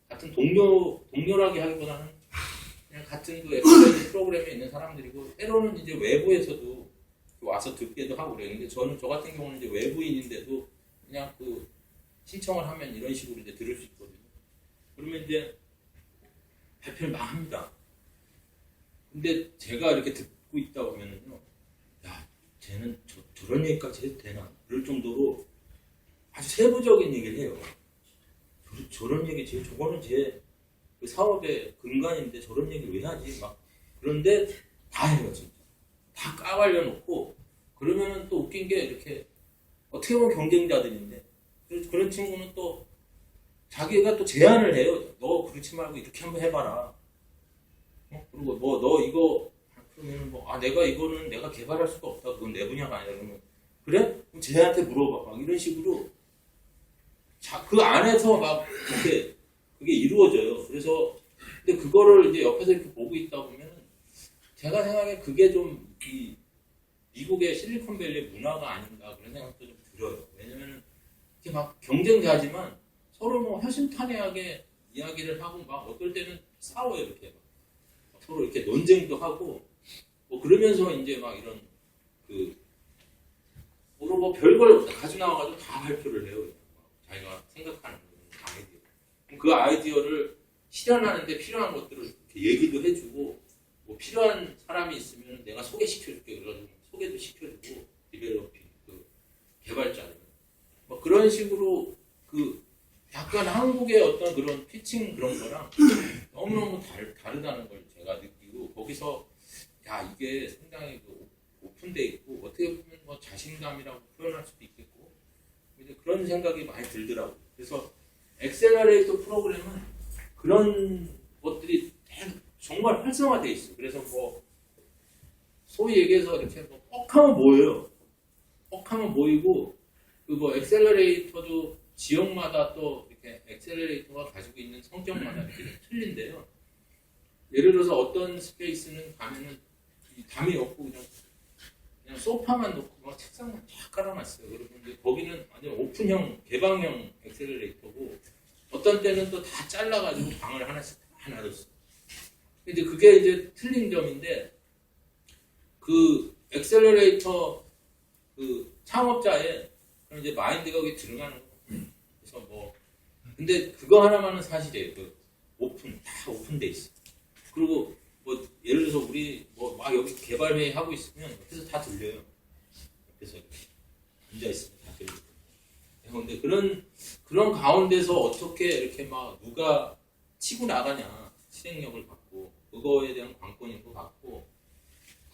같은 동료라기 하기보다는 그냥 같은 그 엑셀 프로그램에 있는 사람들이고 때로는 이제 외부에서도 와서 듣기도 하고 그래요. 근데 저 같은 경우는 이제 외부인인데도 그냥 그 신청을 하면 이런 식으로 이제 들을 수 있거든요. 그러면 이제 발표를 막 합니다. 근데 제가 이렇게 듣고 있다 보면은요, 야, 쟤는 저런 얘기까지 해도 되나? 그럴 정도로 아주 세부적인 얘기를 해요. 저런 얘기, 저거는 제 그 사업의 근간인데 저런 얘기를 왜 하지? 막 그런데 다 해요, 진짜. 다 까발려 놓고 그러면은 또 웃긴 게 이렇게 어떻게 보면 경쟁자들인데 그런 친구는 또 자기가 또 제안을 해요. 너 그렇지 말고 이렇게 한번 해봐라. 그리고 뭐 너 이거 그러면 뭐 내가 이거는 내가 개발할 수가 없다. 그건 내 분야가 아니라 그러면 그래? 그럼 쟤한테 물어봐. 막 이런 식으로 그 안에서 막 이렇게 그게 이루어져요. 그래서 근데 그거를 이제 옆에서 이렇게 보고 있다 보면은 제가 생각에 그게 좀 이 미국의 실리콘밸리 문화가 아닌가 그런 생각도 좀 들어요. 왜냐면은 이렇게 막 경쟁자지만 서로 뭐 허심탄회하게 이야기를 하고 막 어떨 때는 싸워요. 이렇게 막 서로 이렇게 논쟁도 하고 뭐 그러면서 이제 막 이런 뭐 별걸 가지고 나와가지고 다 발표를 해요. 자기가 생각하는 아이디어. 그 아이디어를 실현하는데 필요한 것들을 이렇게 얘기도 해주고 뭐 필요한 사람이 있으면 내가 소개시켜줄게. 그래가지고 소개도 시켜주고 디벨로핑 그 개발자를 뭐 그런 식으로 그 약간 한국의 어떤 그런 피칭 그런 거랑 너무너무 다르다는 걸 제가 느끼고 거기서 야 이게 상당히 오픈돼 있고 어떻게 보면 뭐 자신감이라고 표현할 수도 있겠고 이제 그런 생각이 많이 들더라고요. 그래서 엑셀러레이터 프로그램은 그런 것들이 정말 활성화돼 있어요. 그래서 뭐 소위 얘기해서 이렇게 뭐 뻑하면 모여요. 뻑하면 모이고 그 뭐 엑셀러레이터도 지역마다 또 이렇게 엑셀러레이터가 가지고 있는 성격마다 이렇게 틀린데요. 예를 들어서 어떤 스페이스는 가면은 담이 없고 그냥 소파만 놓고 막 책상만 쫙 깔아놨어요. 그러면 이제 거기는 완전 오픈형, 개방형 엑셀러레이터고 어떤 때는 또 다 잘라가지고 방을 하나씩 다 놔뒀어요. 근데 그게 이제 틀린 점인데 그 엑셀러레이터 그 창업자의 그런 이제 마인드가 거기 들어가는 거예요. 그래서 뭐 근데 그거 하나만은 사실이에요. 그 다 오픈돼 있어. 그리고 뭐 예를 들어서 우리 뭐 막 여기 개발회의 하고 있으면 옆에서 다 들려요. 옆에서 앉아 있으면 다 들리고. 그런데 그런 가운데서 어떻게 이렇게 막 누가 치고 나가냐 실행력을 갖고 그거에 대한 관건을 갖고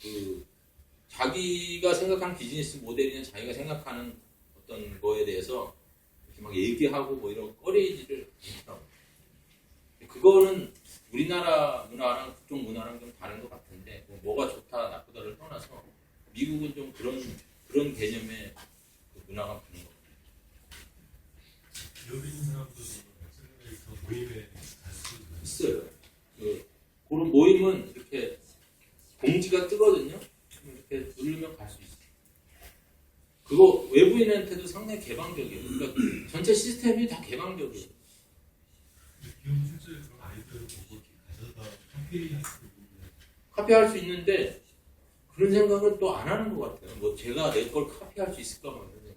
그 자기가 생각하는 비즈니스 모델이나 자기가 생각하는 어떤 거에 대해서 이렇게 막 얘기하고 뭐 이런 꺼리지를 않더라고요. 그거는 우리나라 문화랑 그쪽 문화랑 좀 다른 것 같은데 뭐가 좋다 나쁘다를 떠나서 미국은 좀 그런 개념의 그 문화가 많은 것 같아요. 여기 있는 사람도 엑셀러레이터 모임에 있어요. 그런 모임은 이렇게 공지가 뜨거든요. 이렇게 누르면 갈 수 있어요. 그거 외부인한테도 상당히 개방적이에요. 그러니까 전체 시스템이 다 개방적이에요. 기업 실제 그런 아이디어를 보고 이렇게 가져다 카피할 수 있는데 그런 생각은 또 안 하는 것 같아요. 뭐 제가 내 걸 카피할 수 있을까 뭐 이런 생각.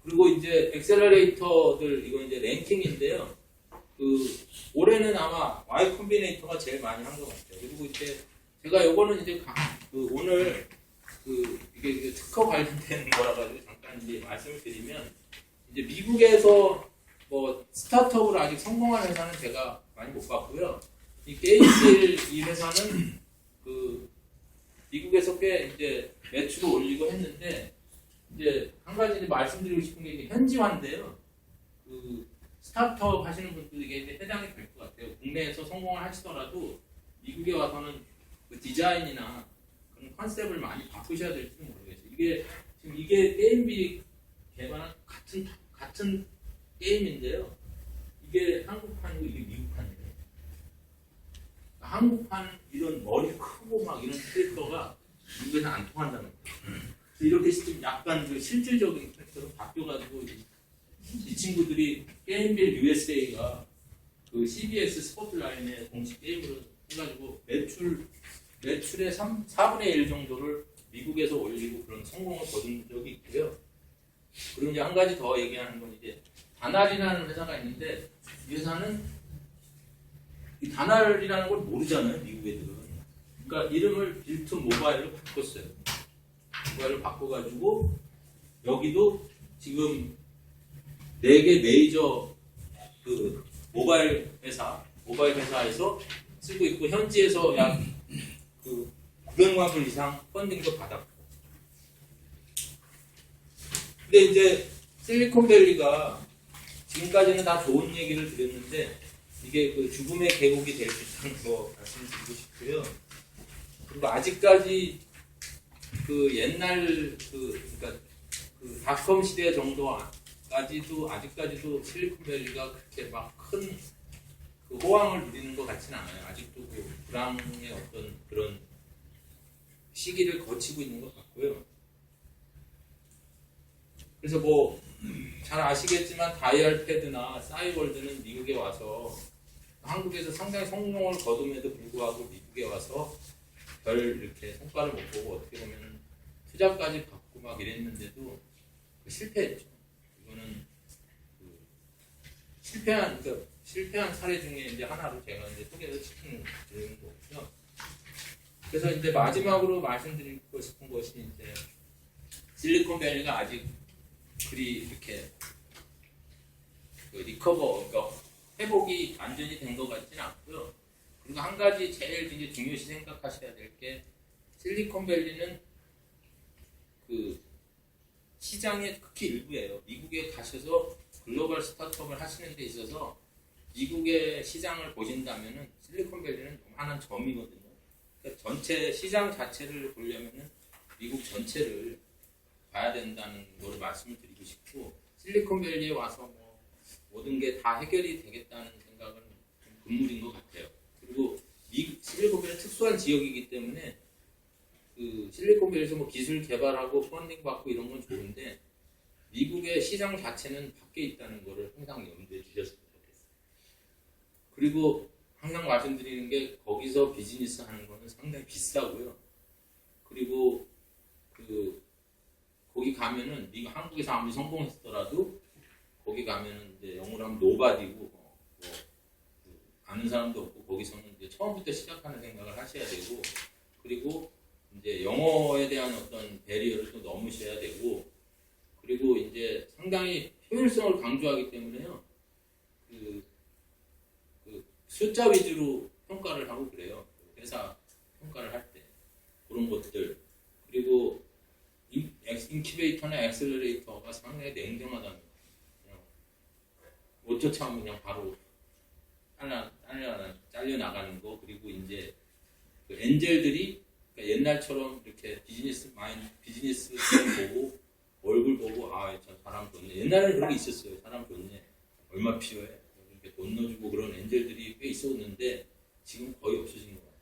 그리고 이제 엑셀러레이터들 이거 이제 랭킹인데요. 올해는 아마 Y 콤비네이터가 제일 많이 한 것 같아요. 그리고 이제 제가 요거는 이제 오늘 이게 특허 관련된 거라 가지고 잠깐 이제 말씀을 드리면 이제 미국에서 뭐 스타트업으로 아직 성공한 회사는 제가 많이 못 봤고요. 이 게임빌 이 회사는 그 미국에서 꽤 이제 매출을 올리고 했는데 이제 한 가지 말씀드리고 싶은 게 이제 현지화인데요. 그 스타트업 하시는 분들에게 이제 해당이 될 것 같아요. 국내에서 성공을 하시더라도 미국에 와서는 그 디자인이나 그런 컨셉을 많이 바꾸셔야 될지는 모르겠어요. 이게 지금 이게 게임비 개발한 같은 게임인데요. 이게 한국판이고 이게 미국판이에요. 한국판 이런 머리 크고 막 이런 캐릭터가 미국에는 안 통한다는 거예요. 이렇게 좀 약간 그 실질적인 캐릭터로 바뀌어가지고 이 친구들이 게임빌 USA가 그 CBS 스포트라인의 공식 게임으로 해가지고 매출의 4분의 1 정도를 미국에서 올리고 그런 성공을 거둔 적이 있고요. 그리고 이제 한 가지 더 얘기하는 건 이제 다날이라는 회사가 있는데 이 회사는 이 다날이라는 걸 모르잖아요, 미국 애들은. 그러니까 이름을 빌트 모바일로 바꿨어요. 모바일로 바꿔가지고 여기도 지금 4개 메이저 그 모바일 회사에서 쓰고 있고 현지에서 약 그 900만 불 이상 펀딩도 받았고. 근데 이제 실리콘밸리가 지금까지는 다 좋은 얘기를 드렸는데 이게 그 죽음의 계곡이 될 수 있다는 거 말씀드리고 싶고요. 그리고 아직까지 그 옛날 그러니까 그 닷컴 시대 정도까지도 아직까지도 실리콘밸리가 그렇게 막 큰 그 호황을 누리는 것 같지는 않아요. 아직도 그 불황의 어떤 그런 시기를 거치고 있는 것 같고요. 그래서 뭐 잘 아시겠지만 다이얼패드나 싸이월드는 미국에 와서 한국에서 상당히 성공을 거둠에도 불구하고 미국에 와서 별 이렇게 성과를 못 보고 어떻게 보면 투자까지 받고 막 이랬는데도 실패했죠. 이거는 그 실패한 사례 중에 이제 하나로 제가 이제 소개를 시키는 거고요. 그래서 이제 마지막으로 말씀드리고 싶은 것이 이제 실리콘밸리가 아직 그리 이렇게 그 리커버, 그러니까 회복이 완전히 된 것 같지는 않고요. 그리고 한 가지 제일 이제 중요시 생각하셔야 될 게 실리콘밸리는 그 시장의 극히 일부예요. 미국에 가셔서 글로벌 스타트업을 하시는 데 있어서 미국의 시장을 보신다면은 실리콘밸리는 요만한 점이거든요. 그러니까 전체 시장 자체를 보려면은 미국 전체를 봐야 된다는 걸 말씀을 드리고 싶고 실리콘밸리에 와서 뭐 모든 게 다 해결이 되겠다는 생각은 좀 금물인 것 같아요. 그리고 실리콘밸리는 특수한 지역이기 때문에 그 실리콘밸리에서 뭐 기술 개발하고 펀딩 받고 이런 건 좋은데 미국의 시장 자체는 밖에 있다는 거를 항상 염두에 두셨으면 좋겠어요. 그리고 항상 말씀드리는 게 거기서 비즈니스 하는 거는 상당히 비싸고요. 그리고 그 거기 가면은 미국 한국에서 아무리 성공했더라도 거기 가면은 이제 영어로 하면 노바디고 뭐 아는 사람도 없고 거기서는 이제 처음부터 시작하는 생각을 하셔야 되고 그리고 이제 영어에 대한 어떤 배리어를 또 넘으셔야 되고 그리고 이제 상당히 효율성을 강조하기 때문에요. 그 숫자 위주로 평가를 하고 그래요. 회사 평가를 할 때 그런 것들 그리고 인큐베이터나 엑셀러레이터가 상당히 냉정하다는 거예요. 그냥 5초 차면 그냥 바로 잘려 나가는 거 그리고 이제 그 엔젤들이 그러니까 옛날처럼 이렇게 비즈니스 보고 얼굴 보고 저 사람 좋네. 옛날에는 그런 게 있었어요. 사람 좋네. 얼마 필요해? 이렇게 돈 넣어주고 그런 엔젤들이 꽤 있었는데 지금 거의 없어진 것 같아요.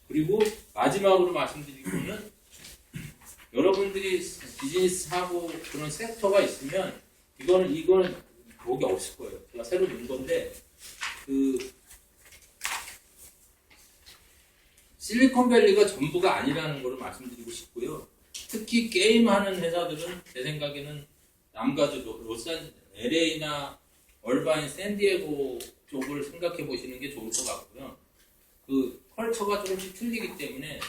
그리고 마지막으로 말씀드리고는 여러분들이 비즈니스 하고 그런 섹터가 있으면 이거는 거기 없을 거예요. 제가 새로 넣은 건데 그 실리콘밸리가 전부가 아니라는 걸 말씀드리고 싶고요. 특히 게임하는 회사들은 제 생각에는 남가주, LA나 얼바인, 샌디에고 쪽을 생각해 보시는 게 좋을 것 같고요. 그 컬처가 조금씩 틀리기 때문에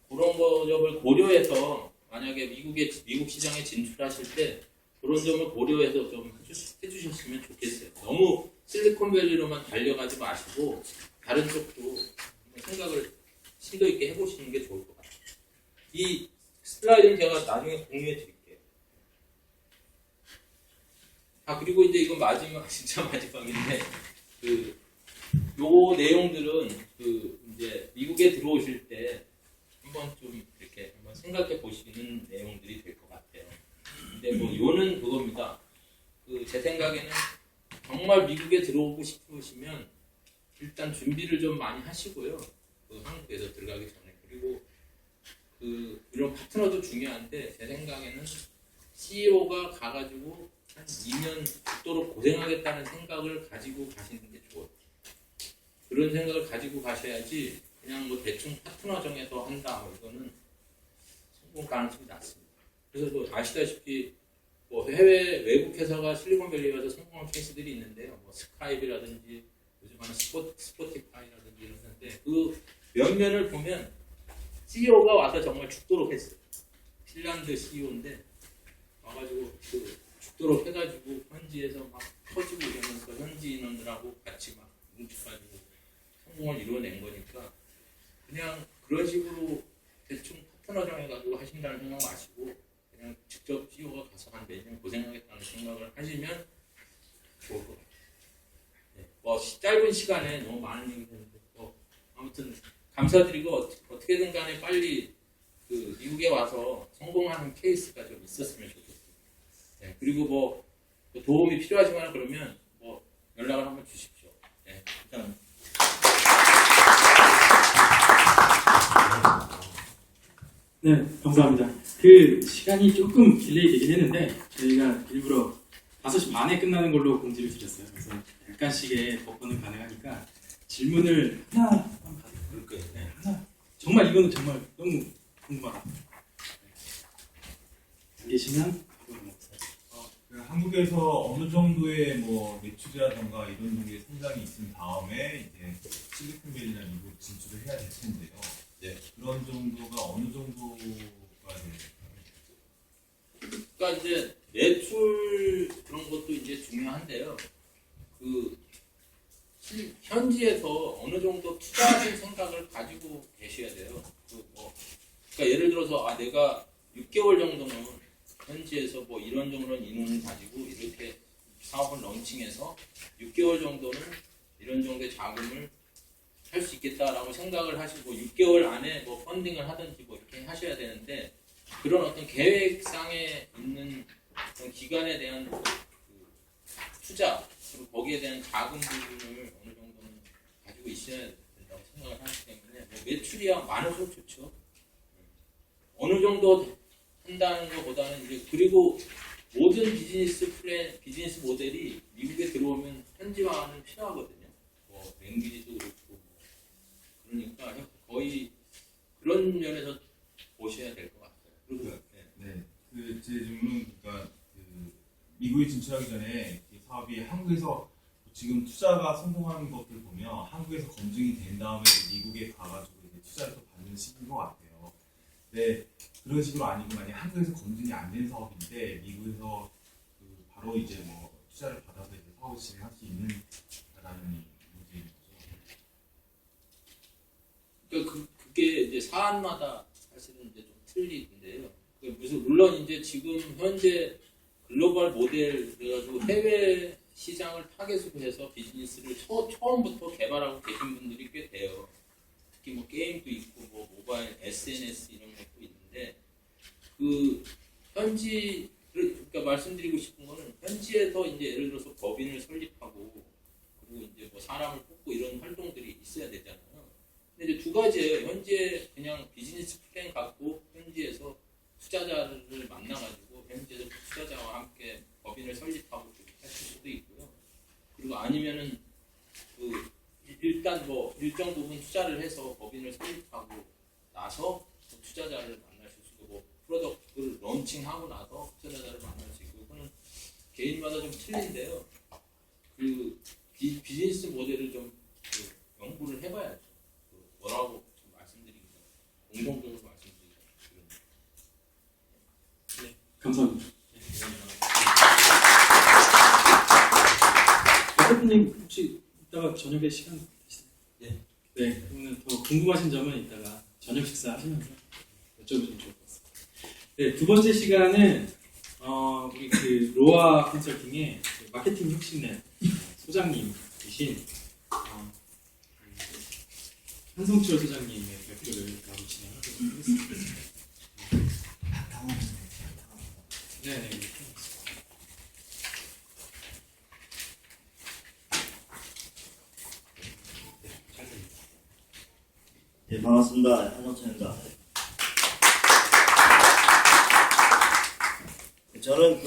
그런 것을 고려해서 만약에 미국 시장에 진출하실 때 그런 점을 고려해서 좀 해주셨으면 좋겠어요. 너무 실리콘밸리로만 달려가지 마시고 다른 쪽도 한번 생각을 심도 있게 해보시는 게 좋을 것 같아요. 이 슬라이드는 제가 나중에 공유해 드릴게요. 그리고 이제 이건 마지막, 진짜 마지막인데, 요 내용들은 이제 미국에 들어오실 때 한번 좀 이렇게 한번 생각해 보시는 내용들이 될 것 같아요. 근데 뭐 요는 그겁니다. 제 생각에는 정말 미국에 들어오고 싶으시면 일단 준비를 좀 많이 하시고요. 한국에서 들어가기 전에. 그리고 이런 파트너도 중요한데 제 생각에는 CEO가 가가지고 한 2년 죽도록 고생하겠다는 생각을 가지고 가시는 게 좋아요. 그런 생각을 가지고 가셔야지 그냥 뭐 대충 파트너 정해서 한다 이거는 성공 가능성이 낮습니다. 그래서 뭐 아시다시피 뭐 해외 외국 회사가 실리콘밸리에 와서 성공한 케이스들이 있는데요. 뭐 스카이프라든지 요즘 하는 스포티파이라든지 이러는데 그 면면을 보면 CEO가 와서 정말 죽도록 했어요. 핀란드 CEO인데 와가지고 죽도록 해가지고 현지에서 막 터지고 이러면서 현지 인원들하고 같이 막 뭉쳐가지고 성공을 이루어낸 거니까 그냥 그런 식으로 대충 파트너 정해가지고 하신다는 생각 마시고 그냥 직접 CEO가 가서 한 매년 고생하겠다는 생각을 하시면 좋을 것 같아요. 네, 뭐 짧은 시간에 너무 많은 얘기를 했는데 아무튼 감사드리고 어떻게든 간에 빨리 미국에 와서 성공하는 케이스가 좀 있었으면 좋겠습니다. 네, 그리고 뭐 도움이 필요하시거나 그러면 뭐 연락을 한번 주십시오. 네, 일단 네, 감사합니다. 시간이 조금 딜레이 되긴 했는데 저희가 일부러 5시 반에 끝나는 걸로 공지를 드렸어요. 그래서 약간씩의 버퍼는 가능하니까 질문을 하나 받을 거예요. 네, 하나. 정말 이거는 정말 너무 궁금하다. 안 계시면 한국에서 어느 정도의 뭐 매출이라던가 이런 정도의 성장이 있은 다음에 이제 실리콘밸리나 미국 진출을 해야 될 텐데요. 네. 그런 정도가 어느 정도가 될까요? 그러니까 이제 매출 그런 것도 이제 중요한데요. 현지에서 어느 정도 투자하실 생각을 가지고 계셔야 돼요. 그러니까 예를 들어서 내가 6개월 정도는 현지에서 뭐 이런 정도는 인원을 가지고 이렇게 사업을 런칭해서 6개월 정도는 이런 정도의 자금을 할 수 있겠다라고 생각을 하시고 6개월 안에 뭐 펀딩을 하든지 뭐 이렇게 하셔야 되는데 그런 어떤 계획상에 있는 그런 기간에 대한 투자 그리고 거기에 대한 자금 부분을 어느 정도는 가지고 있어야 된다고 생각을 하기 때문에 뭐 매출이야 많을수록 좋죠. 어느 정도 한다는 것보다는 이제 그리고 모든 비즈니스 모델이 미국에 들어오면 현지화는 필요하거든요. 뭐 랭귀지도 그렇고 그러니까 거의 그런 면에서 보셔야 될 것 같아요. 그리고 네. 제 질문은 그러니까 미국에 진출하기 전에 이 사업이 한국에서 지금 투자가 성공하는 것들 보면 한국에서 검증이 된 다음에 미국에 가가지고 이제 투자를 또 받는 식인 것 같아요. 네. 그런 식으로 아니고 만약 한국에서 검증이 안 된 사업인데 미국에서 바로 이제 뭐 투자를 받아서 이제 사업을 진행할 수 있는 라는 문제인 거죠. 그러니까 그게 이제 사안마다 사실은 이제 좀 틀리는데요. 물론 이제 지금 현재 글로벌 모델 그래가지고 해외 시장을 타겟으로 해서 비즈니스를 처음부터 개발하고 계신 분들이 꽤 돼요. 특히 뭐 게임도 있고 뭐 모바일 SNS 이런 것도 있는데 현지 그러니까 말씀드리고 싶은 거는 현지에서 이제 예를 들어서 법인을 설립하고 그리고 이제 뭐 사람을 뽑고 이런 활동들이 있어야 되잖아요. 근데 이제 두 가지예요. 현지에 그냥 비즈니스 플랜 갖고 현지에서 투자자를 만나가지고 현지에서 투자자와 함께 법인을 설립하고 그렇게 하실 수도 있고요. 그리고 아니면은 일단 뭐 일정 부분 투자를 해서 법인을 설립하고 나서 투자자를 만날 수 있고 뭐 프로덕트를 런칭하고 나서 투자자를 만날 수 있고 그거는 개인마다 좀 틀린데요. 비즈니스 모델을 좀 연구를 해봐야죠. 뭐라고 좀 말씀드리기 전에 공동적으로 말씀드리기 전에. 감사합니다. 네, 이따가 저녁에 시간 되시나요? 예. 네, 그러면 더 궁금하신 점은 이따가 저녁 식사하시면서 여쭤보시면 좋을 것 같습니다. 네, 두 번째 시간은 우리 그 로아 컨설팅의 그 마케팅 혁신랩 소장님이신 한성철 소장님의 발표를 바로 진행하도록 하겠습니다. 네, 네. 네, 반갑습니다. 한성철입니다. 저는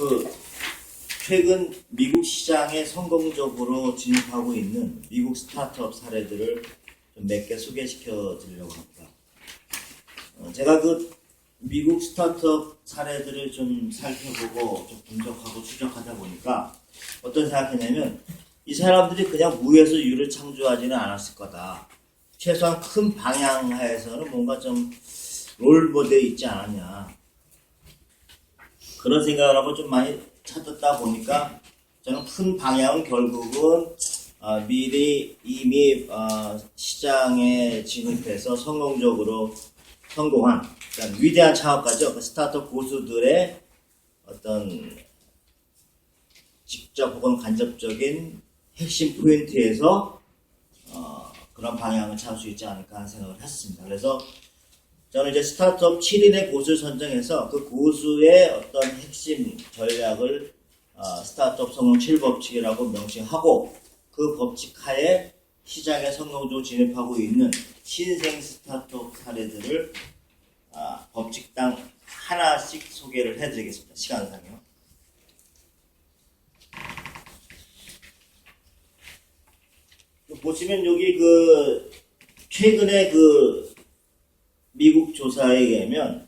최근 미국 시장에 성공적으로 진입하고 있는 미국 스타트업 사례들을 좀 몇 개 소개시켜 드리려고 합니다. 제가 미국 스타트업 사례들을 좀 살펴보고 좀 분석하고 추적하다 보니까 어떤 생각했냐면 이 사람들이 그냥 무에서 유를 창조하지는 않았을 거다. 최소한 큰 방향 하에서는 뭔가 좀 롤모델이 있지 않았냐. 그런 생각을 하고 좀 많이 찾았다 보니까 저는 큰 방향은 결국은 미리 이미 시장에 진입해서 성공적으로 성공한 그러니까 위대한 창업가죠. 스타트업 고수들의 어떤 직접 혹은 간접적인 핵심 포인트에서 그런 방향을 찾을 수 있지 않을까 하는 생각을 했습니다. 그래서 저는 이제 스타트업 7인의 고수를 선정해서 그 고수의 어떤 핵심 전략을 스타트업 성공 7법칙이라고 명칭하고 그 법칙 하에 시장에 성공적으로 진입하고 있는 신생 스타트업 사례들을 법칙당 하나씩 소개를 해드리겠습니다. 시간상요. 보시면 여기 최근에 미국 조사에 의하면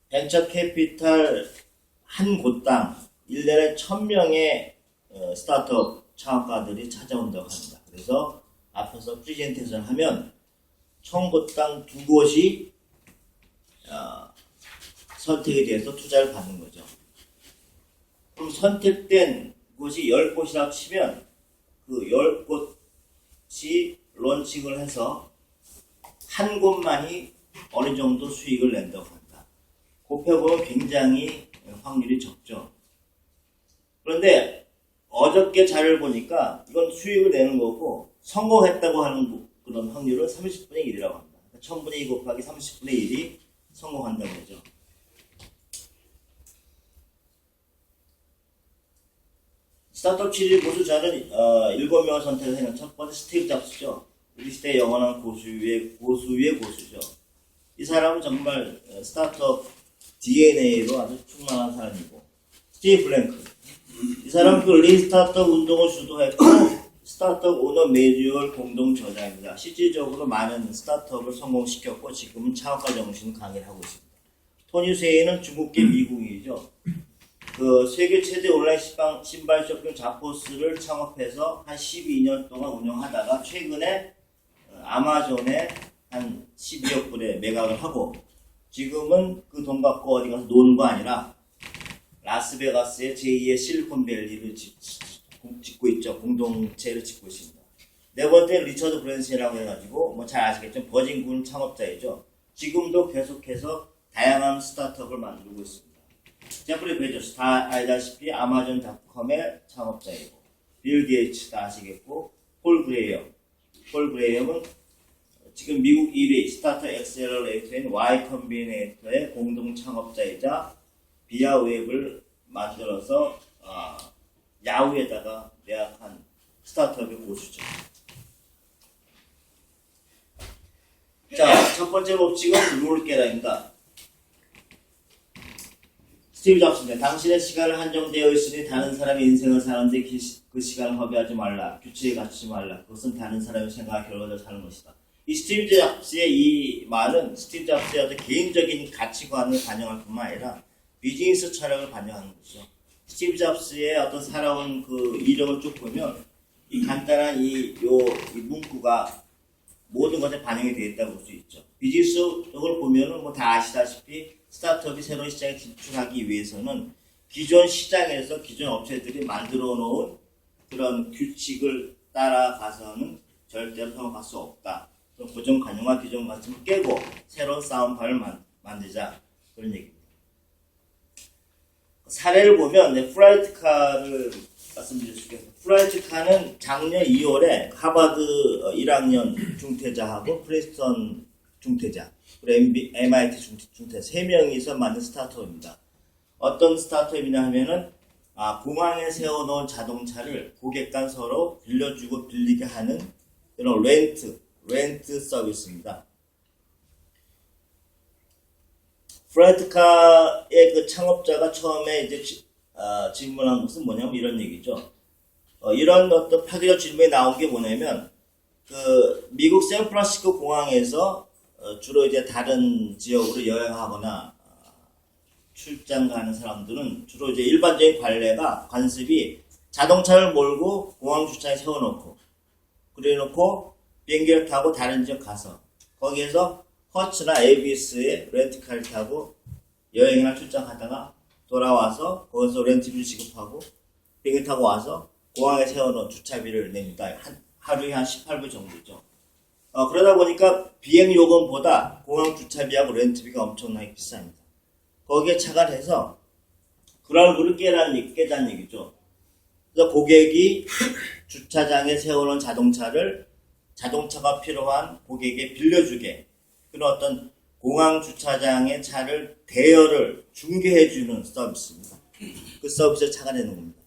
벤처 캐피탈 한 곳당 1년에 1000명의 스타트업 창업가들이 찾아온다고 합니다. 그래서 앞에서 프리젠테이션 하면 1000곳당 2곳이 선택이 돼서 투자를 받는 거죠. 그럼 선택된 곳이 10곳이라고 치면 그 10곳이 론칭을 해서 한 곳만이 어느 정도 수익을 낸다고 한다. 곱해보면 굉장히 확률이 적죠. 그런데 어저께 자료를 보니까 이건 수익을 내는 거고 성공했다고 하는 그런 확률은 30분의 1이라고 합니다. 1000분의 2 곱하기 30분의 1이 성공한다는 거죠. 스타트업 7일 고수 저는 7명을 선택해서 첫 번째 스티브 잡스죠. 우리 시대의 영원한 고수의 고수죠. 이 사람은 정말 스타트업 DNA로 아주 충만한 사람이고 스티브 블랭크 이 사람은 린 스타트업 운동을 주도했고 스타트업 오너 매뉴얼 공동 저자입니다. 실질적으로 많은 스타트업을 성공시켰고 지금은 창업가 정신을 강의를 하고 있습니다. 토니 세이는 중국계 미국인이죠. 세계 최대 온라인 신발 쇼핑 자포스를 창업해서 한 12년 동안 운영하다가 최근에 아마존에 한 12억 불에 매각을 하고 지금은 그 돈 갖고 어디 가서 노는 거 아니라 라스베가스의 제2의 실리콘밸리를 짓고 있죠. 공동체를 짓고 있습니다. 네 번째 리처드 브랜슨이라고 해가지고 잘 아시겠죠. 버진군 창업자이죠. 지금도 계속해서 다양한 스타트업을 만들고 있습니다. 제프리 베조스 다 알다시피 아마존닷컴의 창업자이고 빌 게이츠 다 아시겠고 폴 그레이엄은 지금 미국 1위 스타트 엑셀러레이터인 Y 컴비네이터의 공동 창업자이자 비아웹을 만들어서 야후에다가 매각한 스타트업의 고수죠. 자, 첫 번째 법칙은 룰 깨라입니다. 스티브 잡스입니다. 당신의 시간을 한정되어 있으니 다른 사람의 인생을 사는데 그 시간을 허비하지 말라. 규칙에 갇히지 말라. 그것은 다른 사람의 생각과 결과를 사는 것이다. 이 스티브 잡스의 이 말은 스티브 잡스의 어떤 개인적인 가치관을 반영할 뿐만 아니라 비즈니스 철학을 반영하는 것이죠. 스티브 잡스의 어떤 살아온 이력을 쭉 보면 이 간단한 이 문구가 모든 것에 반영이 되어 있다고 볼 수 있죠. 비즈니스적으로 보면은 다 아시다시피 스타트업이 새로운 시장에 진출하기 위해서는 기존 시장에서 기존 업체들이 만들어 놓은 그런 규칙을 따라가서는 절대로 성공할 수 없다. 그럼 고정 관념과 기존 관점을 깨고 새로운 싸움판을 만들자. 그런 얘기입니다. 사례를 보면 프라이트카를 말씀드릴 수 있겠습니다. 프라이트카는 작년 2월에 하버드 1학년 중퇴자하고 프린스턴 중퇴자, 그리고 MIT 중퇴자 3명이서 만든 스타트업입니다. 어떤 스타트업이냐 하면은 공항에 세워놓은 자동차를 고객간 서로 빌려주고 빌리게 하는 이런 렌트 서비스입니다. 프라이트카의 그 창업자가 처음에 이제 질문한 것은 뭐냐면 이런 얘기죠. 이런 어떤 파괴적 질문이 나온 게 뭐냐면 그 미국 샌프란시스코 공항에서 주로 이제 다른 지역으로 여행하거나 출장 가는 사람들은 주로 이제 일반적인 관습이 자동차를 몰고 공항 주차에 세워놓고 그래놓고 비행기를 타고 다른 지역 가서 거기에서 허츠나 에이비스의 렌트카를 타고 여행이나 출장하다가 돌아와서 거기서 렌트비를 지급하고 비행기 타고 와서 공항에 세워놓은 주차비를 냅니다. 하루에 한 18불 정도죠. 그러다 보니까 비행 요금보다 공항 주차비하고 렌트비가 엄청나게 비쌉니다. 거기에 착안해서 그럴물을 깨자는 얘기죠. 그래서 고객이 주차장에 세워놓은 자동차가 필요한 고객에게 빌려주게 그런 어떤 공항 주차장의 차를 대여를 중개해주는 서비스입니다. 그 서비스를 착안해놓은 겁니다.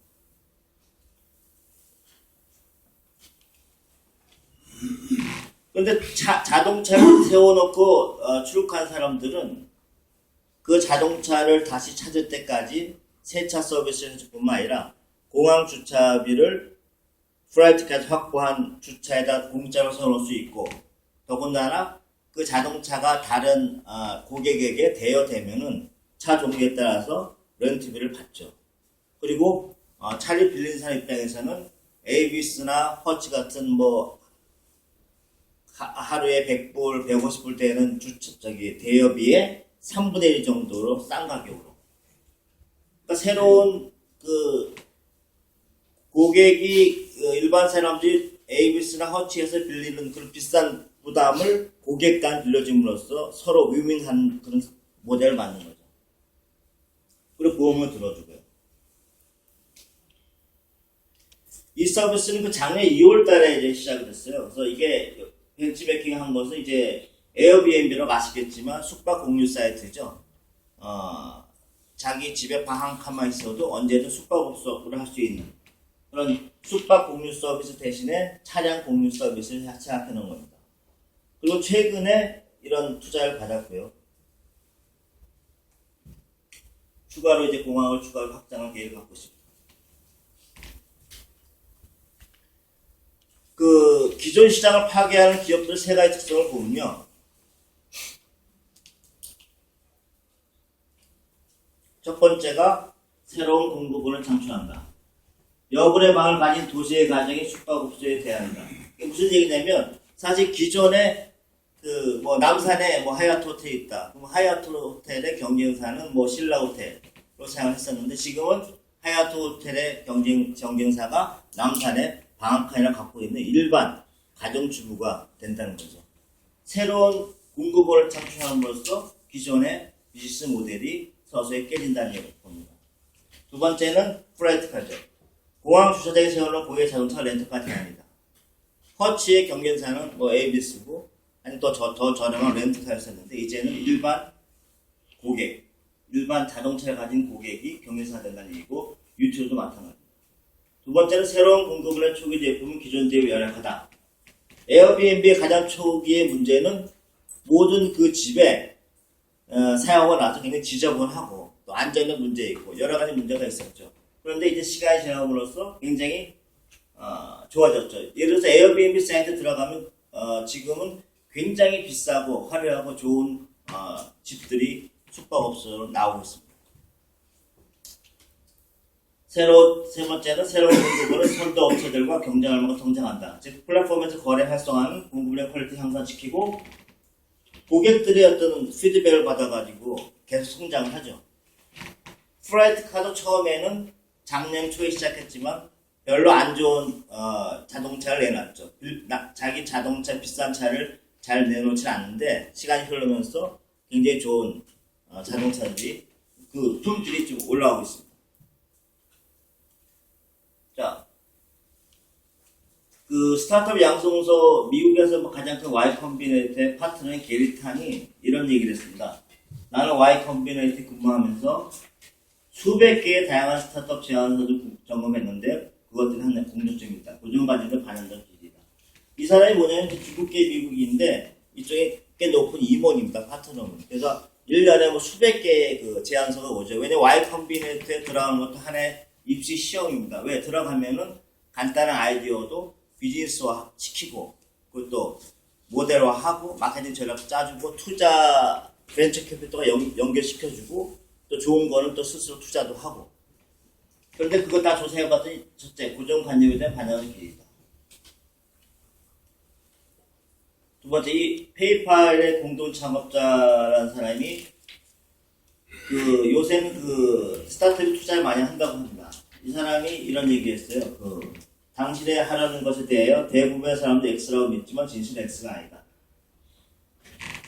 그런데 자동차를 세워놓고 출국한 사람들은 그 자동차를 다시 찾을 때까지 세차 서비스를 해줄 뿐만 아니라 공항 주차비를 프라이트까지 확보한 주차에다 공짜로 세워놓을 수 있고 더군다나 그 자동차가 다른 고객에게 대여되면은 차 종류에 따라서 렌트비를 받죠. 그리고 차를 빌린 사람 입장에서는 에이비스나 허치 같은 하루에 100불, 150불 되는 대여비의 3분의 1 정도로 싼 가격으로. 그러니까 새로운 고객이 일반 사람들이 에이비스나 허치에서 빌리는 그런 비싼 부담을 고객간 빌려줌으로써 서로 윈윈한 그런 모델을 만든 거죠. 그리고 보험을 들어주고요. 이 서비스는 그 작년 2월 달에 이제 시작이 됐어요. 그래서 이게 벤치매킹 한 것은 이제 에어비앤비라고 아시겠지만 숙박 공유 사이트죠. 자기 집에 방 한 칸만 있어도 언제든 숙박업소를 할 수 있는 그런 숙박 공유 서비스 대신에 차량 공유 서비스를 생각해 놓은 겁니다. 그리고 최근에 이런 투자를 받았고요. 추가로 이제 공항을 추가로 확장할 계획을 갖고 있습니다. 그 기존 시장을 파괴하는 기업들 세 가지 특성을 보면요. 첫 번째가 새로운 공급원을 창출한다. 여분의 방을 가진 도시의 가정이 숙박업소에 대한다. 이게 무슨 얘기냐면 사실 기존에 남산에 하얏트 호텔이 있다. 그럼 하얏트 호텔의 경쟁사는 신라 호텔로 사용했었는데 지금은 하얏트 호텔의 경쟁사가 남산에 방 한 칸이나 갖고 있는 일반 가정주부가 된다는 거죠. 새로운 공급원을 창출함으로써 기존의 비즈니스 모델이 서서히 깨진다는 얘기를 봅니다. 두 번째는 프라이트카죠. 공항 주차장에 세워놓은 고객 자동차 렌터카 제한이다. 허치의 경쟁사는 에이비스고 아니 더 저렴한 렌트카였었는데 이제는 일반 자동차를 가진 고객이 경쟁사가 된다는 얘기고 유튜브도 마찬가지입니다. 두 번째는 새로운 공급원의 초기 제품은 기존 대비 열악하다. 에어비앤비의 가장 초기의 문제는 모든 그 집에 사용하고 나서 굉장히 지저분하고 또 안전의 문제 있고 여러 가지 문제가 있었죠. 그런데 이제 시간이 지남으로써 굉장히 좋아졌죠. 예를 들어서 에어비앤비 사이트 들어가면 지금은 굉장히 비싸고 화려하고 좋은 집들이 숙박업소로 나오고 있습니다. 세 번째는 새로운 공급원은 선도업체들과 경쟁하면서 성장한다. 즉 플랫폼에서 거래 활성화는 공급원의 퀄리티 향상시키고 고객들의 어떤 피드백을 받아가지고 계속 성장을 하죠. 프라이트카도 처음에는 작년 초에 시작했지만 별로 안 좋은 자동차를 내놨죠. 자기 자동차 비싼 차를 잘 내놓지 않는데 시간이 흐르면서 굉장히 좋은 자동차들이 그 품질이 좀 올라오고 있습니다. 자, 그 스타트업 양성소 미국에서 가장 큰 Y 컴비네이트의 파트너인 게리탄이 이런 얘기를 했습니다. 나는 Y 컴비네이트 근무하면서 수백 개의 다양한 스타트업 제안서를 점검했는데 그것들이 하나의 공통점이 있다. 고정관리를 반영된 기기다. 이 사람이 뭐냐면 중국계 미국인데 이쪽에 꽤 높은 임원입니다. 파트너는. 그래서 1년에 뭐 수백 개의 그 제안서가 오죠. 왜냐면 Y 컴비네이트에 들어가는 것도 하나의 입시 시험입니다. 왜 들어가면은 간단한 아이디어도 비즈니스화 시키고 그것도 모델화하고 마케팅 전략 짜주고 투자 벤처 캐피털과 연결시켜주고 또 좋은 거는 또 스스로 투자도 하고. 그런데 그거 다 조사해봤더니 첫째 고정관념에 대한 반영의 길이다. 두 번째 이 페이팔의 공동 창업자라는 사람이 그 요새는 그 스타트업이 투자를 많이 한다고 합니다. 이 사람이 이런 얘기했어요. 당신의 하라는 것에 대하여 대부분의 사람들이 X라고 믿지만 진실은 X가 아니다.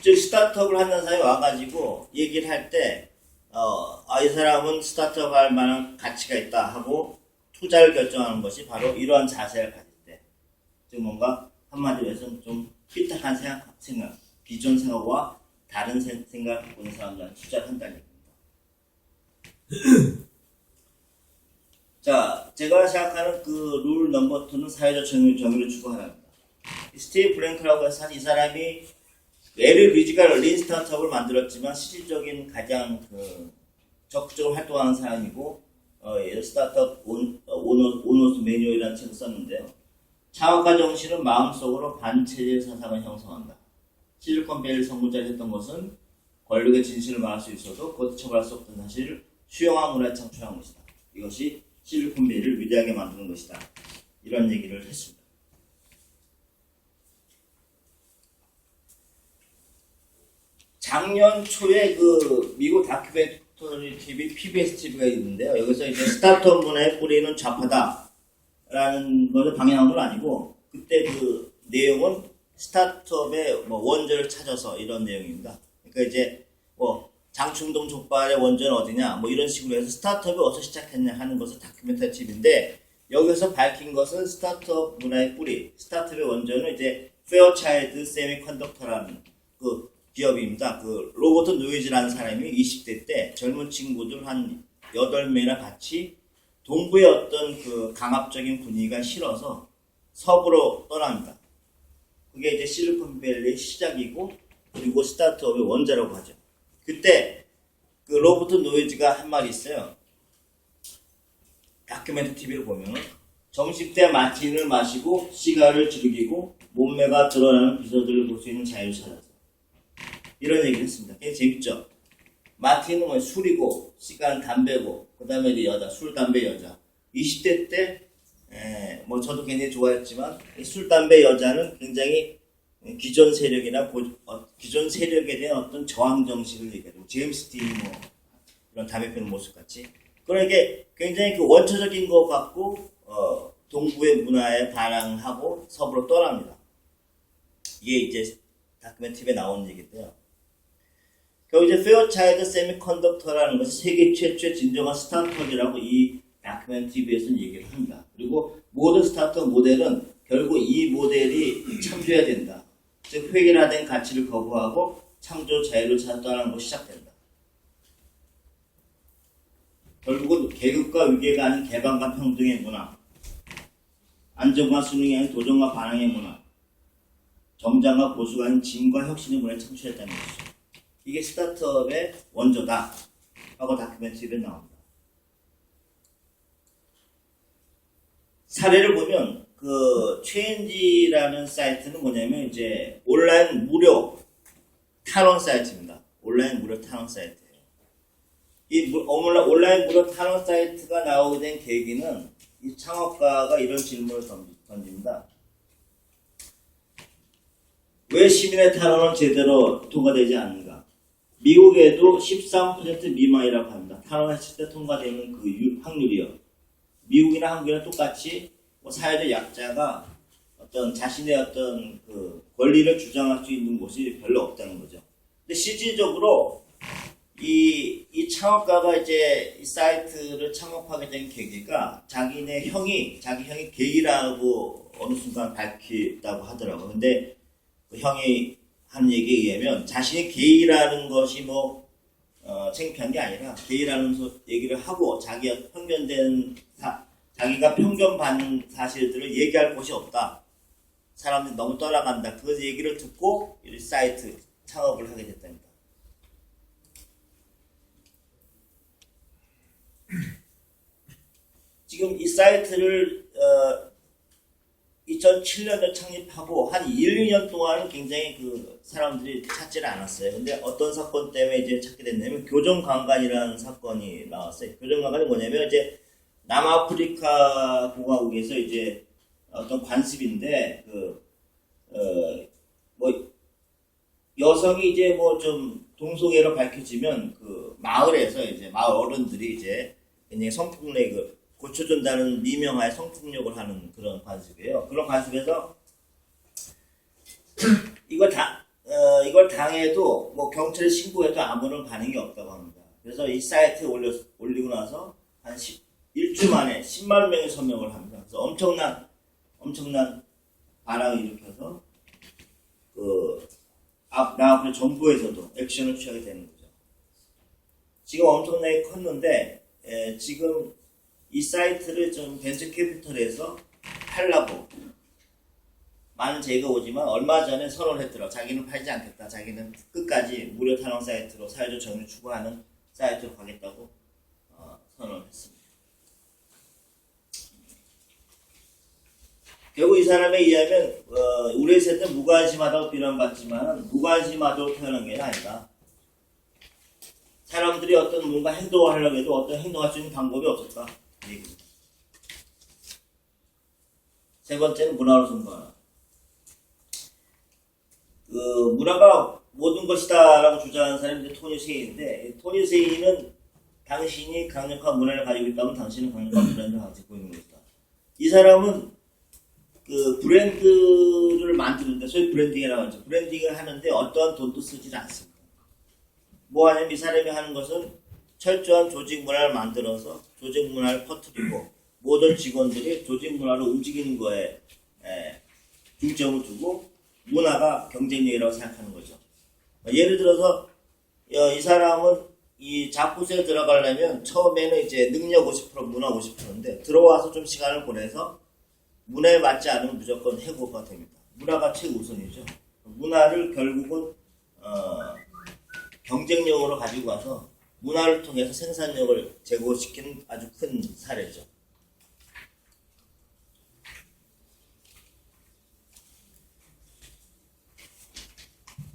즉 스타트업을 하는 사람이 와가지고 얘기를 할 때 이 사람은 스타트업 할 만한 가치가 있다 하고 투자를 결정하는 것이 바로 이러한 자세를 가질 때. 즉 뭔가 한마디로 해서 좀 삐딱한 생각, 기존 생각과 다른 생각을 갖고 있는 사람들한테 투자를 한다는 얘기입니다. 자, 제가 생각하는 그 룰 넘버 2는 사회적 정의를 추구하랍니다. 스티브 브랭크라고 해서 이 사람이 에릭 리즈가 린 스타트업을 만들었지만 실질적인 가장 적극적으로 활동하는 사람이고 스타트업 오너스 매뉴얼이라는 책을 썼는데요. 창업가 정신은 마음속으로 반체제 사상을 형성한다. 실리콘밸리 선구자를 했던 것은 권력의 진실을 말할 수 있어도 그것을 처벌할 수 없던 사실을 수용한 문화를 창출한 것이다. 이것이 실리콘밸리를 위대하게 만드는 것이다. 이런 얘기를 했습니다. 작년 초에 그 미국 다큐멘터리 TV, PBS TV가 있는데요. 여기서 이제 스타트업 문화의 뿌리는 좌파다라는 것을 방향한 건 아니고 그때 그 내용은 스타트업의 뭐 원조를 찾아서 이런 내용입니다. 그러니까 이제 뭐 장충동 족발의 원조는 어디냐 뭐 이런 식으로 해서 스타트업이 어디서 시작했냐 하는 것을 다큐멘터리 TV인데 여기서 밝힌 것은 스타트업 문화의 뿌리, 스타트업의 원조는 이제 페어차일드 세미컨덕터라는 그 기업입니다. 그 로버트 노이즈라는 사람이 20대 때 젊은 친구들 한 8명이나 같이 동부의 어떤 그 강압적인 분위기가 싫어서 서부로 떠납니다. 그게 이제 실리콘밸리의 시작이고 그리고 스타트업의 원자라고 하죠. 그때 그 로버트 노이즈가 한 말이 있어요. 다큐멘터리 TV를 보면 점심때 마티니를 마시고 시가를 즐기고 몸매가 드러나는 비서들을 볼 수 있는 자유를 찾아서 이런 얘기를 했습니다. 굉장히 재밌죠? 마티니는 뭐 술이고 시가는 담배고 그 다음에 이제 여자, 술, 담배, 여자 20대 때 뭐 저도 굉장히 좋아했지만 술, 담배, 여자는 굉장히 기존 세력이나 기존 세력에 대한 어떤 저항 정신을 얘기하고 제임스 딘 뭐 이런 담배 피는 모습 같이 그러니까 굉장히 그 원초적인 것 같고 동부의 문화에 반항하고 서부로 떠납니다. 이게 이제 다큐멘터리 TV에 나오는 얘기인데요. 결국 이제 페어차일드 세미컨덕터라는 것이 세계 최초의 진정한 스타트업이라고 이 다큐멘터리 TV에서는 얘기를 합니다. 그리고 모든 스타트업 모델은 결국 이 모델이 참조해야 된다. 즉 획일화된 가치를 거부하고 창조 자유를 찾아가는 것이 시작된다. 결국은 계급과 위계가 아닌 개방과 평등의 문화, 안정과 순응이 아닌 도전과 반항의 문화, 정장과 보수가 아닌 진과 혁신의 문화를 창출했다는 것이죠. 이게 스타트업의 원조다 하고 다큐멘터리에 나옵니다. 사례를 보면 그 체인지라는 사이트는 뭐냐면 이제 온라인 무료 탈원 사이트입니다. 온라인 무료 탈원 사이트예요. 이 온라인 무료 탈원 사이트가 나오게 된 계기는 이 창업가가 이런 질문을 던집니다. 왜 시민의 탈원은 제대로 통과되지 않는가? 미국에도 13% 미만이라고 합니다. 탈원했을 때 통과되는 그 확률이요. 미국이나 한국이나 똑같이 뭐 사회적 약자가 어떤 자신의 어떤 그 권리를 주장할 수 있는 곳이 별로 없다는 거죠. 근데 실질적으로 이 창업가가 이제 이 사이트를 창업하게 된 계기가 자기 형이 게이라고 어느 순간 밝혔다고 하더라고요. 근데 그 형이 한 얘기에 의하면 자신이 게이라는 것이 뭐 창피한 게 아니라 게이라는 얘기를 하고 자기가 편견받는 사실들을 얘기할 곳이 없다. 사람들이 너무 떠나간다. 그 얘기를 듣고 이 사이트 창업을 하게 됐답니다. 지금 이 사이트를 2007년에 창립하고 한 1, 2년 동안은 굉장히 그 사람들이 찾지를 않았어요. 근데 어떤 사건 때문에 이제 찾게 됐냐면 교정강간이라는 사건이 나왔어요. 교정강간이 뭐냐면 이제 남아프리카 공화국에서 이제 어떤 관습인데 뭐 여성이 이제 뭐 좀 동성애로 밝혀지면 그 마을에서 이제 마을 어른들이 이제 굉장히 성폭력을 고쳐준다는 미명하에 성폭력을 하는 그런 관습이에요. 그런 관습에서 이걸 당해도 뭐 경찰에 신고해도 아무런 반응이 없다고 합니다. 그래서 이 사이트에 올리고 나서 한 일주 만에 10만 명이 서명을 합니다. 그래서 엄청난 반항을 일으켜서 남아프리카 정부에서도 액션을 취하게 되는 거죠. 지금 엄청나게 컸는데 지금 이 사이트를 좀 벤처 캐피털에서 팔라고 많은 제의가 오지만 얼마 전에 선언을 했더라고. 자기는 팔지 않겠다. 자기는 끝까지 무료 탄원 사이트로 사회적 정의를 추구하는 사이트로 가겠다고 선언을 했습니다. 결국 이 사람에 의하면 우리 세대는 무관심하다고 비난받지만 무관심하다고 태어난 게 아니다. 사람들이 어떤 뭔가 행동을 하려고 해도 어떤 행동할 수 있는 방법이 없을까? 세 번째는 문화로 승부하라. 문화가 모든 것이다라고 주장하는 사람이 이제 토니 세이인데, 토니 세이는 당신이 강력한 문화를 가지고 있다면 당신은 강력한 브랜드를 가지고 있는 것이다. 이 사람은 그 브랜드를 만드는데, 소위 브랜딩이라고 하죠. 브랜딩을 하는데 어떠한 돈도 쓰지 않습니다. 뭐 하냐면 이 사람이 하는 것은 철저한 조직 문화를 만들어서 조직 문화를 퍼뜨리고 모든 직원들이 조직 문화를 움직이는 거에 중점을 두고 문화가 경쟁력이라고 생각하는 거죠. 예를 들어서 이 사람은 이 자쿠스에 들어가려면 처음에는 이제 능력 50%, 문화 50%인데 들어와서 좀 시간을 보내서 문화에 맞지 않으면 무조건 해고가 됩니다. 문화가 최우선이죠. 문화를 결국은 경쟁력으로 가지고 와서 문화를 통해서 생산력을 제고시키는 아주 큰 사례죠.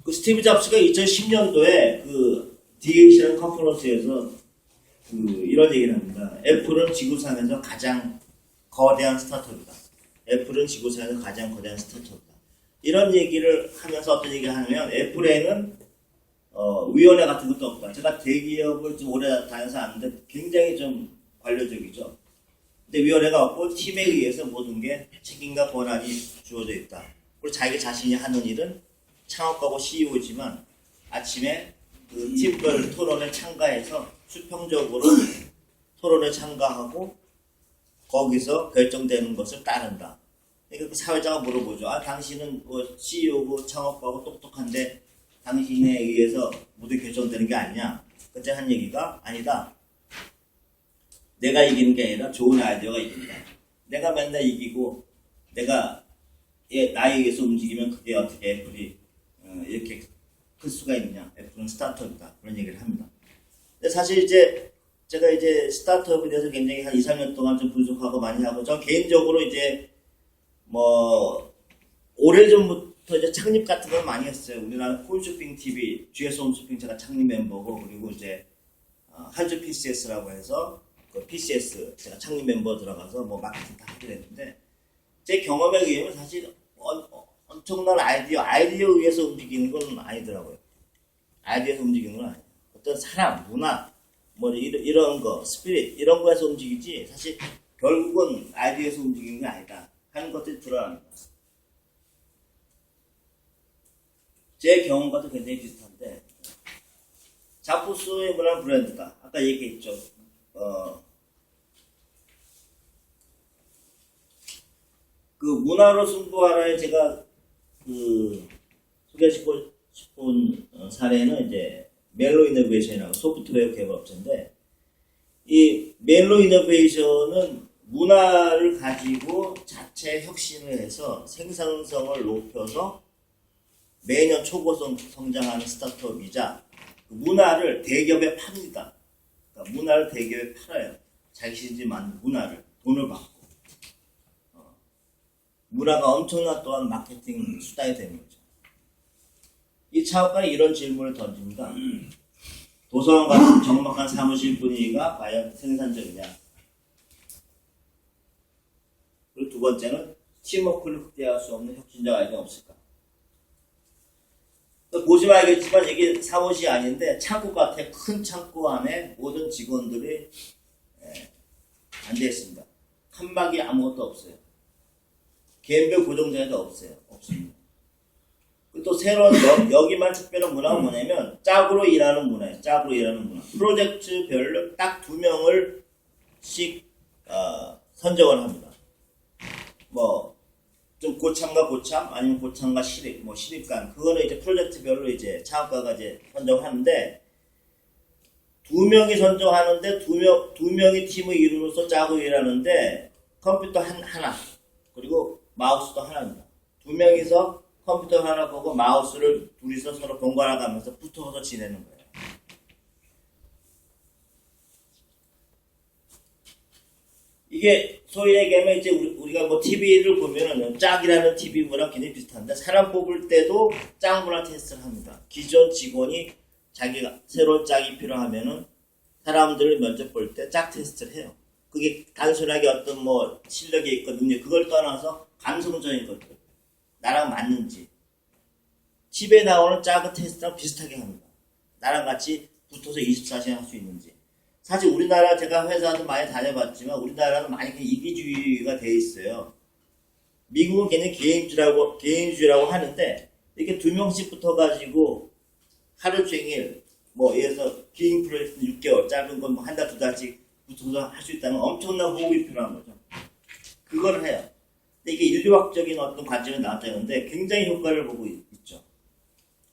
그 스티브 잡스가 2010년도에 그 DH라는 컨퍼런스에서 이런 얘기를 합니다. 애플은 지구상에서 가장 거대한 스타트업이다. 애플은 지구상에서 가장 거대한 스타트업이다. 이런 얘기를 하면서 어떤 얘기를 하냐면 애플에는 위원회 같은 것도 없다. 제가 대기업을 좀 오래 다녀서 아는데 굉장히 좀 관료적이죠. 근데 위원회가 없고 팀에 의해서 모든 게 책임과 권한이 주어져 있다. 그리고 자기 자신이 하는 일은 창업가고 CEO지만 아침에 그 팀별 토론에 참가해서 수평적으로 토론에 참가하고 거기서 결정되는 것을 따른다. 그러니까 그 사회자가 물어보죠. 당신은 뭐 CEO고 창업가고 똑똑한데 당신에 의해서 모두 결정되는 게 아니냐? 그때 한 얘기가 아니다. 내가 이기는 게 아니라 좋은 아이디어가 이긴다. 내가 맨날 이기고 내가 나에 의해서 움직이면 그게 어떻게 애플이 이렇게 클 수가 있냐? 애플은 스타트업이다. 그런 얘기를 합니다. 근데 사실 이제 제가 이제 스타트업에 대해서 굉장히 한 2, 3년 동안 좀 분석하고 많이 하고 전 개인적으로 이제 뭐 오래전부터 이제 창립 같은 걸 많이 했어요. 우리나라 홈쇼핑 TV, GS 홈쇼핑 제가 창립 멤버고 그리고 이제 한주 PCS라고 해서 그 PCS 제가 창립 멤버 들어가서 뭐 마케팅 다 하게 됐는데 제 경험에 의하면 사실 엄청난 아이디어에 의해서 움직이는 건 아니더라고요. 아이디어에서 움직이는 건 아니에요. 어떤 사람, 문화, 뭐 이런 거, 스피릿 이런 거에서 움직이지 사실 결국은 아이디어에서 움직이는 게 아니다 하는 것들이 드러납니다. 제 경험과도 굉장히 비슷한데 자포스의 문화 브랜드다. 아까 얘기했죠. 그 문화로 승부하라에 제가 소개시키고 싶은 사례는 이제 멜로 이노베이션이라고 소프트웨어 개발업체인데 이 멜로 이노베이션은 문화를 가지고 자체 혁신을 해서 생산성을 높여서 매년 초고속 성장하는 스타트업이자 그 문화를 대기업에 팝니다. 그러니까 문화를 대기업에 팔아요. 자신이 만든 문화를 돈을 받고 문화가 엄청난 또한 마케팅 수단이 되는 거죠. 이 창업가는 이런 질문을 던집니다. 도서관 같은 적막한 사무실 분위기가 과연 생산적이냐? 그리고 두 번째는 팀워크를 극대화할 수 없는 혁신적 아이디어가 없을까? 보시면 알겠지만 이게 사무실이 아닌데 창고 같아. 큰 창고 안에 모든 직원들이 앉아 있습니다. 칸막이 아무것도 없어요. 개인별 고정자리도 없어요. 없습니다. 또 새로운 여기만 특별한 문화가 뭐냐면 짝으로 일하는 문화예요. 짝으로 일하는 문화. 프로젝트별로 딱 2명을씩 선정을 합니다. 뭐 좀 고참과 고참 아니면 고참과 실입, 뭐 실입관 그거는 이제 프로젝트별로 이제 창업가가 이제 선정하는데 2명이 선정하는데 두 명이 팀을 이루면서 짝으로 일하는데 컴퓨터 하나 그리고 마우스도 하나입니다. 2명이서 컴퓨터 하나 보고 마우스를 둘이서 서로 번갈아 가면서 붙어서 지내는 거예요. 이게 소위 얘기하면 이제 우리가 뭐 TV를 보면은 짝이라는 TV 문화랑 굉장히 비슷한데 사람 뽑을 때도 짝 문화 테스트를 합니다. 기존 직원이 자기가 새로운 짝이 필요하면은 사람들을 면접 볼 때 짝 테스트를 해요. 그게 단순하게 어떤 뭐 실력이 있고 능력 그걸 떠나서 감성적인 것들 나랑 맞는지 집에 나오는 짝의 테스트랑 비슷하게 합니다. 나랑 같이 붙어서 24시간 할 수 있는지 사실 우리나라 제가 회사도 많이 다녀봤지만 우리나라는 많이 이기주의가 돼 있어요. 미국은 굉장히 개인주의라고 하는데 이렇게 2명씩 붙어가지고 하루 종일 뭐 예를 들어서 긴 프로젝트 6개월 짧은 건 뭐 한 달 두 달씩 붙어서 할 수 있다는 엄청난 호흡이 필요한 거죠. 그걸 해요. 근데 이게 인류학적인 어떤 관점이 나왔다는데 굉장히 효과를 보고 있죠.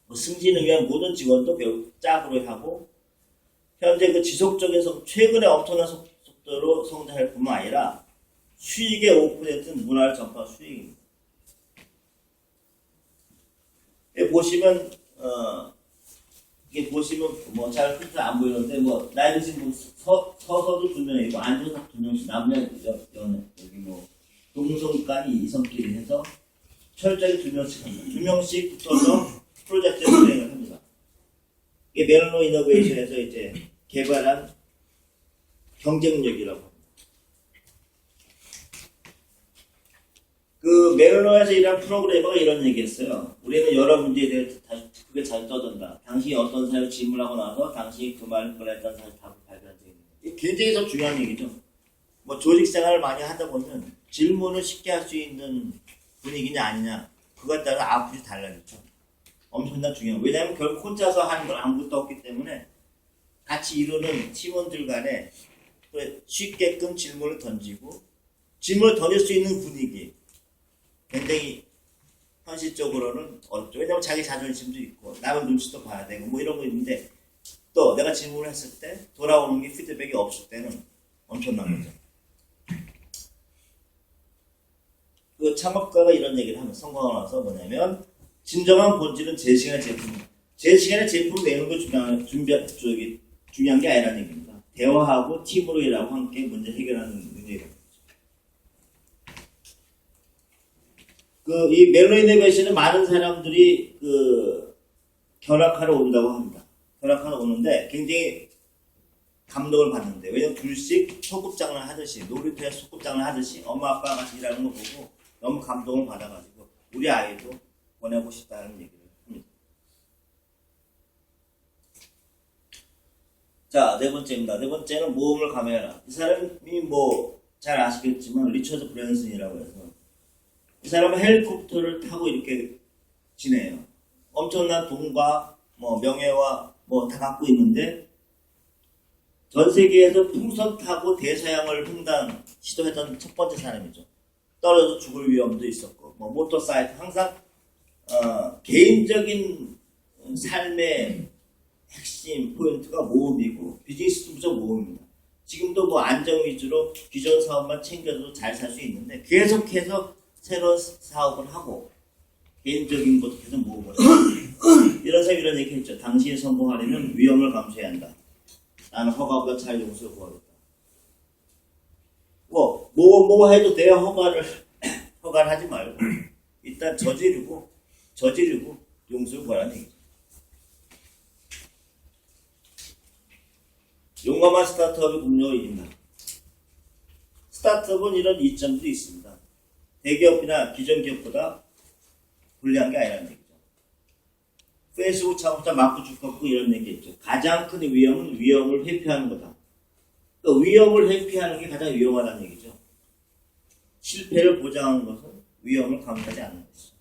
뭐 승진을 위한 모든 직원도 결국 짝으로 하고 현재 그 지속적인 최근에 엄청난 속도로 성장할 뿐만 아니라 수익의 5%는 문화를 전파한 수익입니다. 여기 보시면 이게 보시면 뭐 잘 크게 안 보이는데 뭐 나이 드신 분 서서도 2명이고 앉아서 2명씩 남녀 여기 뭐 동성간이 이성끼리 해서 철저히 2명씩 합니다. 2명씩 붙어서 프로젝트를 진행을 합니다. 이게 멜로 이노베이션에서 이제 개발한 경쟁력이라고 합니다. 그 멜로에서 일한 프로그래머가 이런 얘기했어요. 우리는 여러 문제에 대해 크게 잘 떠든다. 당신이 어떤 사람을 질문하고 나서 당신이 그 말을 꺼냈던 사람을 답을 발견한 적이 있는 이게 굉장히 더 중요한 얘기죠. 뭐 조직 생활을 많이 하다 보면 질문을 쉽게 할 수 있는 분위기냐 아니냐 그거에 따라 아웃풋이 달라졌죠. 엄청난 중요해요. 왜냐하면 결국 혼자서 하는 건 아무것도 없기 때문에 같이 이루는 팀원들 간에 쉽게끔 질문을 던지고 질문을 던질 수 있는 분위기 굉장히 현실적으로는 어렵죠. 왜냐하면 자기 자존심도 있고 남의 눈치도 봐야 되고 뭐 이런 거 있는데 또 내가 질문을 했을 때 돌아오는 게 피드백이 없을 때는 엄청난 거죠. 그 창업가가 이런 얘기를 하면 성공하고 나서 뭐냐면 진정한 본질은 제 시간의 제품. 제 시간에 제품을 내는 거 중요한 게 아니라는 얘기입니다. 대화하고 팀으로 일하고 함께 문제 해결하는 문제가 이 멜로 이노베이션은 많은 사람들이 견학하러 온다고 합니다. 견학하러 오는데 굉장히 감동을 받는데 왜냐면 둘씩 소꿉장을 하듯이 놀이터에서 소꿉장을 하듯이 엄마 아빠가 같이 일하는 거 보고 너무 감동을 받아가지고 우리 아이도 보내고 싶다는 얘기를 합니다. 자, 네 번째입니다. 네 번째는 모험을 감행해라. 이 사람이 뭐 잘 아시겠지만 리처드 브랜슨이라고 해서 이 사람은 헬리콥터를 타고 이렇게 지내요. 엄청난 돈과 뭐 명예와 뭐 다 갖고 있는데 전 세계에서 풍선 타고 대서양을 횡단 시도했던 첫 번째 사람이죠. 떨어져 죽을 위험도 있었고 뭐 모터사이클 항상 개인적인 삶의 핵심 포인트가 모험이고 비즈니스도 무조건 모험입니다. 지금도 뭐 안정 위주로 기존 사업만 챙겨도 잘 살 수 있는데 계속해서 새로운 사업을 하고 개인적인 것도 계속 모험을 해요. 이런 사람이 이런 얘기 했죠. 당신이 성공하려면 위험을 감수해야 한다. 나는 허가보다 잘 용서를 구하겠다. 뭐 해도 돼야 허가를 하지 말고 일단 저지르고 용서를 구하라는 얘기죠. 용감한 스타트업이 국력을 이긴다. 스타트업은 이런 이점도 있습니다. 대기업이나 기존 기업보다 불리한 게 아니라는 얘기죠. 페이스북 창업자 마크 주커버그 이런 얘기 있죠. 가장 큰 위험은 위험을 회피하는 거다. 그러니까 위험을 회피하는 게 가장 위험하다는 얘기죠. 실패를 보장하는 것은 위험을 감수하지 않는 것이죠.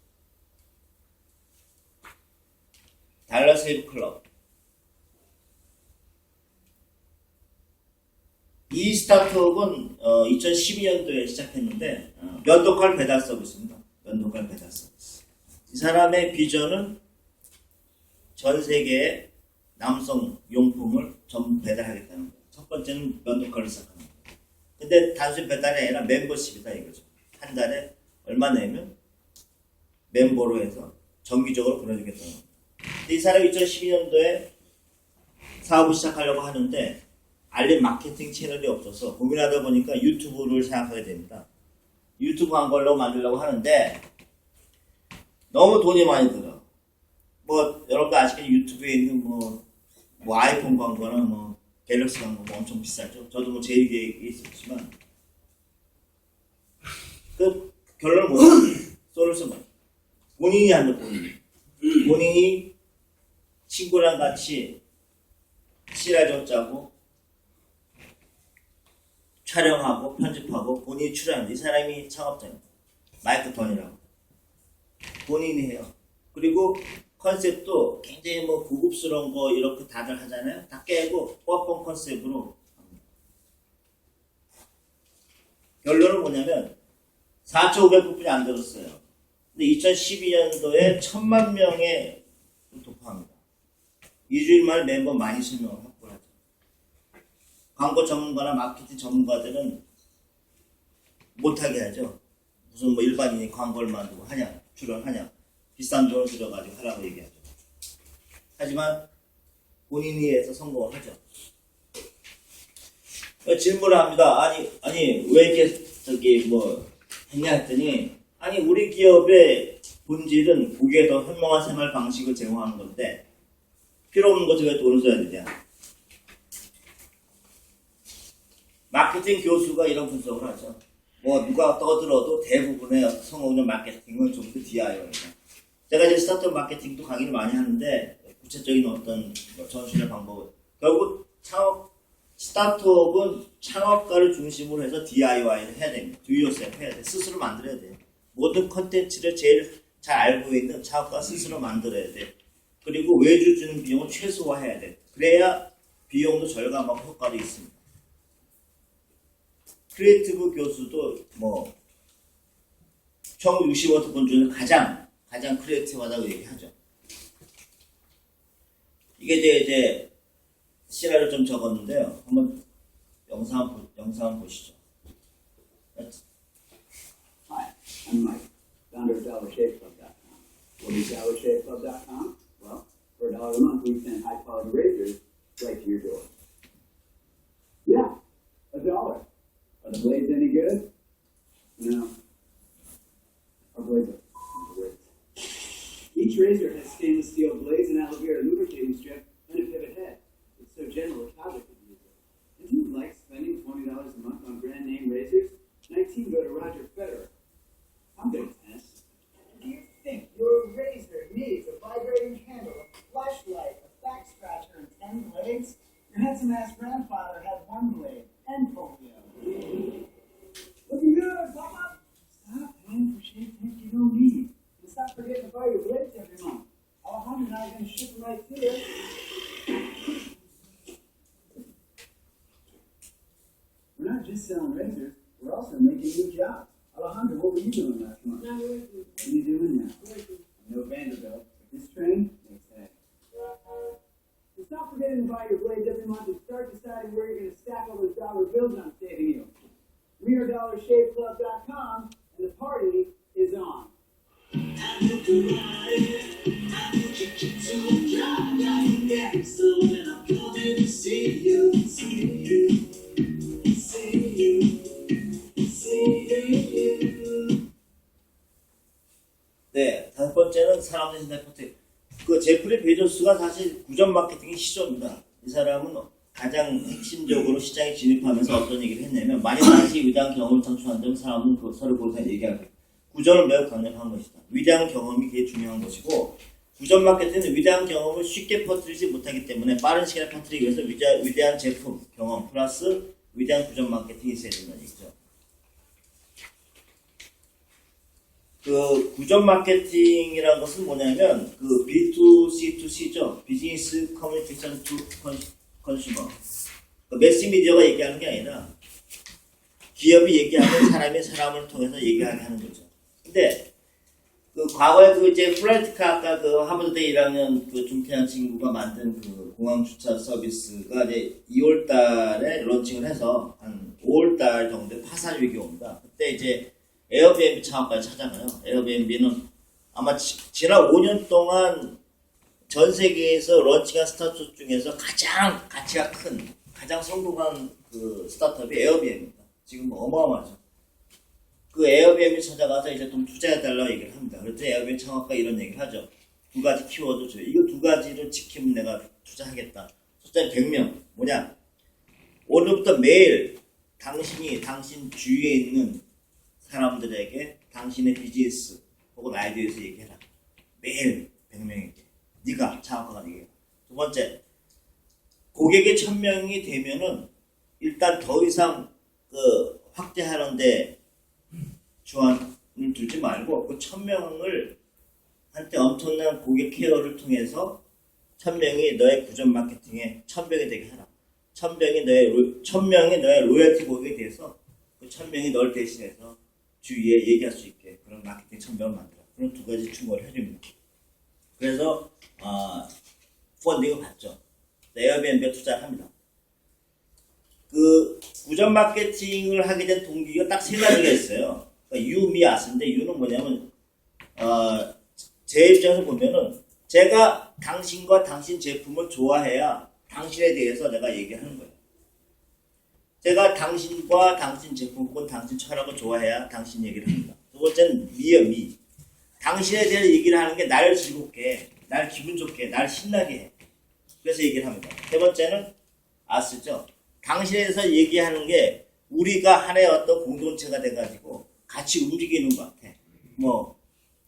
달러스 헤이브 클럽. 이 스타트업은 2012년도에 시작했는데 면도칼 배달 서비스입니다. 면도칼 배달 서비스. 이 사람의 비전은 전 세계의 남성 용품을 전부 배달하겠다는 거예요. 첫 번째는 면도칼을 시작하는 거예요. 근데 단순히 배달이 아니라 멤버십이다 이거죠. 한 달에 얼마 내면 멤버로 해서 정기적으로 보내주겠다는 거예요. 근데 이 사람이 2012년도에 사업을 시작하려고 하는데 알림 마케팅 채널이 없어서 고민하다 보니까 유튜브를 생각하게 됩니다. 유튜브 한 걸로 만들려고 하는데 너무 돈이 많이 들어. 뭐 여러분도 아시겠지만 유튜브에 있는 뭐 아이폰 광고나 뭐 갤럭시 광고 뭐 엄청 비싸죠. 저도 뭐 제일 위에 있었지만 그 결론을 뭐냐? 솔루션 본인이 하는 본인이 친구랑 같이 시라전 짜고 촬영하고 편집하고 본인이 출연합니다. 이 사람이 창업자입니다. 마이크 턴이라고 본인이 해요. 그리고 컨셉도 굉장히 뭐 고급스러운 거 이렇게 다들 하잖아요. 다 깨고 뻔뻔 컨셉으로 합니다. 결론은 뭐냐면 4,500분이 안 들었어요. 근데 2012년도에 1,000만 명의 돌파합니다. 2주일 만에 멤버 12,000명을 확보를 하죠. 광고 전문가나 마케팅 전문가들은 못하게 하죠. 무슨 뭐 일반인이 광고를 만들고 하냐, 출연하냐, 비싼 돈을 들여가지고 하라고 얘기하죠. 하지만 본인이 해서 성공을 하죠. 질문을 합니다. 아니 왜 이렇게 뭐 했냐 했더니 아니 우리 기업의 본질은 고객에 더 현명한 생활 방식을 제공하는 건데 필요 없는 것에 왜 돈을 써야 되냐. 마케팅 교수가 이런 분석을 하죠. 뭐 누가 떠들어도 대부분의 성공적 마케팅은 좀 그 DIY입니다. 제가 이제 스타트업 마케팅도 강의를 많이 하는데 구체적인 어떤 전술의 방법을 결국 스타트업은 창업가를 중심으로 해서 DIY를 해야 됩니다. Do yourself 해야 돼. 스스로 만들어야 돼요. 모든 컨텐츠를 제일 잘 알고 있는 창업가가 스스로 만들어야 돼. 그리고 외주 주는 비용을 최소화해야 돼. 그래야 비용도 절감하고 효과도 있습니다. 크리에이티브 교수도 뭐 1965번 중에 가장 크리에이티브하다고 얘기하죠. 이게 이제 시나리오 좀 적었는데요. 한번 영상 보시죠. Hi, I'm Mike, founder of DollarShaveClub.com. What is DollarShaveClub.com? Well, for $1 a month, we send high-quality razors right to your door. Yeah, $1. Are the blades any good? No. Our blades are great. Each razor has stainless steel blades, an aloe vera lubricating strip, and a pivot head. It's so gentle a toddler could use it. If you like spending $20 a month on brand name razors, 19 go to Roger Federer. I'm good at tennis. Do you think your razor needs a vibrating handle, a flashlight, a back scratcher, and 10 blades? Your handsome-ass grandfather had 1 blade and polio. rates every month. Alejandro and I are going to ship them right to you. We're not just selling razors, we're also making new jobs. Alejandro, what were you doing last month? Not working. What are you doing now? Working. No Vanderbilt, but this train makes hay. So stop forgetting to buy your blades every month and start deciding where you're going to stack all those dollar bills I'm saving you. We are DollarShaveClub.com, and the party is on. 네, 다섯 번째는 사람들 신뢰 포트. 그 제프리 베조스가 사실 구전 마케팅의 시조입니다. 이 사람은 가장 핵심적으로 시장에 진입하면서 어떤 얘기를 했냐면 만약 다시 위대한 경험을 창출한다면 사람은 그 서로 보고서 얘기할 거예요. 구전을 매우 강력한 것이다. 위대한 경험이 되게 중요한 것이고 구전 마케팅은 위대한 경험을 쉽게 퍼뜨리지 못하기 때문에 빠른 시간에 퍼뜨리기 위해서 위대한 제품, 경험 플러스 위대한 구전 마케팅이 있어야 된다는 얘기죠. 그 구전 마케팅이라는 것은 뭐냐면 그 B2C2C죠. 비즈니스 커뮤니케이션 투 컨슈머. 그 매스미디어가 얘기하는 게 아니라 기업이 얘기하는 사람이 사람을 통해서 얘기하게 하는 거죠. 근데 그 과거에 그 이제 플라이트카 아까 그 하버드대 1학년 그 중퇴한 친구가 만든 그 공항 주차 서비스가 이제 2월 달에 런칭을 해서 한 5월 달 정도에 파산 위기가 옵니다. 그때 이제 에어비앤비 창업까지 찾아가요. 에어비앤비는 아마 지난 5년 동안 전 세계에서 런칭한 스타트업 중에서 가장 가치가 큰, 가장 성공한 그 스타트업이 에어비앤비입니다. 지금 어마어마하죠. 그 에어비앤비 찾아가서 이제 좀 투자해달라고 얘기를 합니다. 그래서 에어비앤비 창업가 이런 얘기를 하죠. 두 가지 키워드 줘요. 이거 두 가지를 지키면 내가 투자하겠다. 숫자 100명. 뭐냐? 오늘부터 매일 당신 주위에 있는 사람들에게 당신의 비즈니스 혹은 아이디어에서 얘기해라. 매일 100명에게. 네가 창업가가 얘기해라. 두 번째, 고객이 1000명이 되면은 일단 더 이상 그 확대하는데 주안을 두지 말고 그 1000명을 한때 엄청난 고객 케어를 통해서 1000명이 너의 구전 마케팅에 1000명이 되게 해라. 1000명이 너의 로열티 고객에 대해서 그 1000명이 널 대신해서 주위에 얘기할 수 있게 그런 마케팅 1000명을 만들어. 그런 두 가지 충고를 해줍니다. 그래서 펀딩을 받죠. 에어비앤비에 투자를 합니다. 그 구전 마케팅을 하게 된 동기가 딱 세 가지가 있어요. 그러니까 유, 미, 아스인데 유는 뭐냐면 제 입장에서 보면은 제가 당신과 당신 제품을 좋아해야 당신에 대해서 내가 얘기하는 거예요. 제가 당신과 당신 제품 혹은 당신 철학을 좋아해야 당신 얘기를 합니다. 두 번째는 미요, 미. 당신에 대해서 얘기를 하는 게 나를 즐겁게, 날 기분 좋게, 날 신나게 해. 그래서 얘기를 합니다. 세 번째는 아스죠. 당신에 대해서 얘기하는 게 우리가 하나의 어떤 공동체가 돼가지고 같이 움직이는 것 같아. 뭐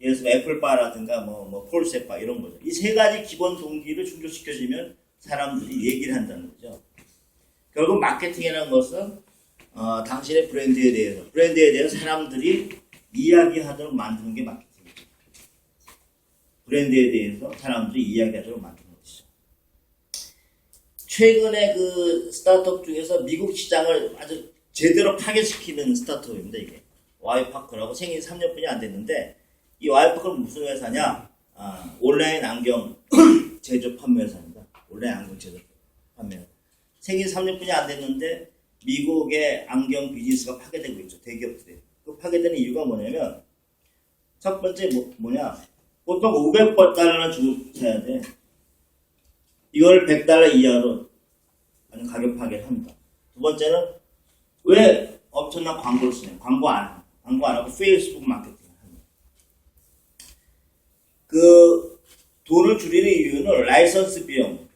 예를 들어서 애플바라든가 뭐 폴세바 이런 거죠. 이 세 가지 기본 동기를 충족시켜주면 사람들이 얘기를 한다는 거죠. 결국 마케팅이라는 것은 당신의 브랜드에 대해서 사람들이 이야기하도록 만드는 게 마케팅이죠. 브랜드에 대해서 사람들이 이야기하도록 만드는 것이죠. 최근에 그 스타트업 중에서 미국 시장을 아주 제대로 파괴시키는 스타트업입니다. 이게 와이파크라고 생긴 3년뿐이 안 됐는데 이 와이파크는 무슨 회사냐? 온라인 안경 제조 판매 회사입니다. 온라인 안경 제조 판매 회사. 생긴 3년뿐이 안 됐는데 미국의 안경 비즈니스가 파괴되고 있죠. 대기업들이. 그 파괴되는 이유가 뭐냐면 첫 번째 뭐냐? 보통 $500는 주고 사야 돼. 이걸 $100 이하로 가격 파괴를 합니다. 두 번째는 왜 엄청난 광고를 쓰냐? 광고 안 하고 페이스북 마케팅을 합니다. 그 돈을 줄이는 이유는 라이선스 비용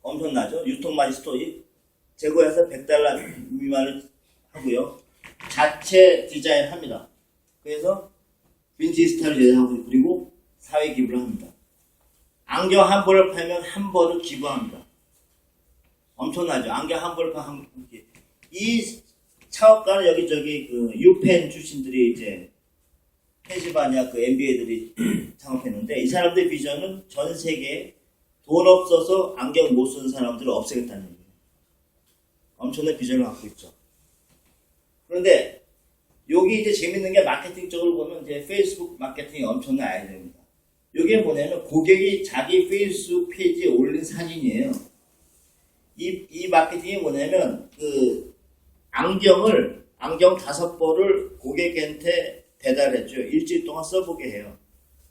엄청나죠. 유통마진 스토리 제거해서 $100 미만을 하고요. 자체 디자인 합니다. 그래서 빈티지 스타일을 제작하고 그리고 사회 기부를 합니다. 안경 한 벌을 팔면 한 벌을 기부합니다. 엄청나죠. 안경 한 벌을 팔면 이 창업가는 여기저기 그 유펜 출신들이 이제 펜실바니아 그 MBA들이 창업했는데 이 사람들의 비전은 전 세계에 돈 없어서 안경 못 쓰는 사람들을 없애겠다는 얘기예요. 엄청난 비전을 갖고 있죠. 그런데 여기 이제 재밌는 게 마케팅적으로 보면 이제 페이스북 마케팅이 엄청난 아이디어입니다. 이게 뭐냐면 고객이 자기 페이스북 페이지에 올린 사진이에요. 이 마케팅이 뭐냐면 그 안경 5벌을 고객한테 배달해줘요. 일주일 동안 써보게 해요.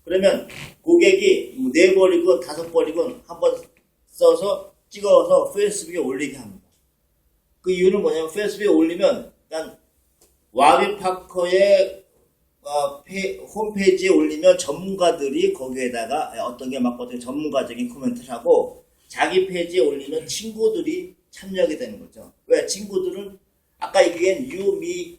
그러면 고객이 4벌이건 5벌이건 한번 써서 찍어서 페이스북에 올리게 합니다. 그 이유는 뭐냐면 페이스북에 올리면 일단 와비파커의 홈페이지에 올리면 전문가들이 거기에다가 어떤 게 맞거든요. 전문가적인 코멘트를 하고 자기 페이지에 올리면 친구들이 참여하게 되는 거죠. 왜? 친구들은 아까 얘기한 유미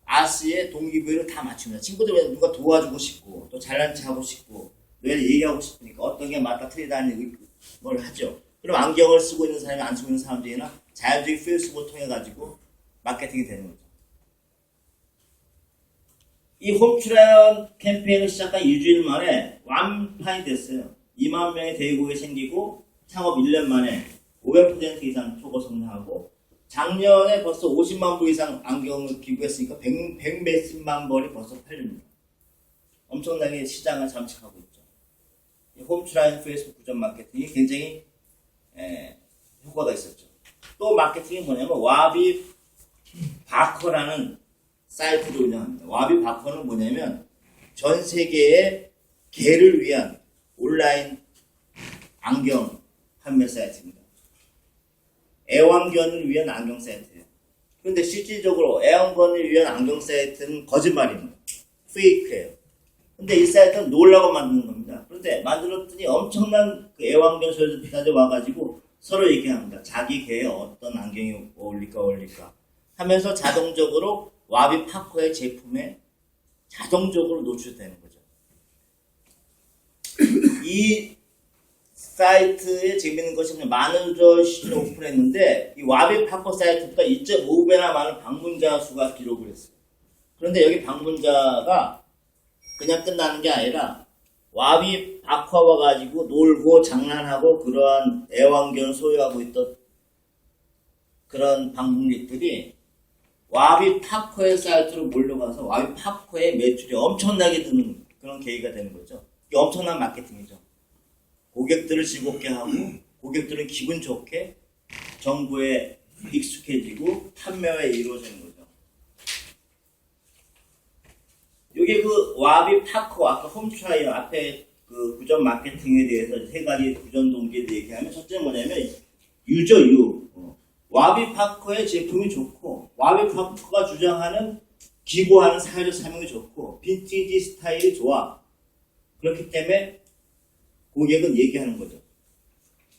아스의 동기부여를 다 맞춥니다. 친구들은 누가 도와주고 싶고 또 잘난 체 하고 싶고 왜 얘기하고 싶으니까 어떤 게 맞다 틀리다는 걸 하죠. 그럼 안경을 쓰고 있는 사람이 안 쓰고 있는 사람들이나 자연적인 페이스북을 통해 가지고 마케팅이 되는 거죠. 이 홈트라이언 캠페인을 시작한 일주일 만에 완판이 됐어요. 2만 명의 대기고객이 생기고 창업 1년 만에 500% 이상 초과 성장하고 작년에 벌써 50만 부 이상 안경을 기부했으니까 100 몇십만 벌이 벌써 팔립니다. 엄청나게 시장을 잠식하고 있죠. 이 홈트라이언 페이스북 구전 마케팅이 굉장히 효과가 있었죠. 또 마케팅이 뭐냐면 와비 바커라는 사이트를 운영합니다. 와비 바커는 뭐냐면 전 세계의 개를 위한 온라인 안경 판매 사이트입니다. 애완견을 위한 안경 사이트예요. 그런데 실질적으로 애완견을 위한 안경 사이트는 거짓말입니다. 페이크예요. 근데 이 사이트는 놀라고 만드는 겁니다. 그런데 만들었더니 엄청난 그 애완견 소유자들이 와가지고 서로 얘기합니다. 자기 개에 어떤 안경이 어울릴까 하면서 자동적으로 와비 파커의 제품에 자동적으로 노출되는 거죠. 이 사이트에 재밌는 것이 만우절 시즌을 오픈했는데 이 와비 파커 사이트보다 2.5배나 많은 방문자 수가 기록을 했어요. 그런데 여기 방문자가 그냥 끝나는 게 아니라 와비 파커 와가지고 놀고 장난하고 그러한 애완견을 소유하고 있던 그런 방문객들이 와비 파커의 사이트로 몰려가서 와비 파커의 매출이 엄청나게 드는 그런 계기가 되는 거죠. 이게 엄청난 마케팅이죠. 고객들을 즐겁게 하고 고객들은 기분 좋게 정보에 익숙해지고 판매가 이루어지는 거죠. 여기 그 와비 파커 아까 홈트라이어 앞에 그 구전 마케팅에 대해서 세 가지 구전 동기를 얘기하면 첫째는 뭐냐면 유저 유 와비 파커의 제품이 좋고 와비 파커가 주장하는 기부하는 사회적 사명이 좋고 빈티지 스타일이 좋아. 그렇기 때문에 고객은 얘기하는 거죠.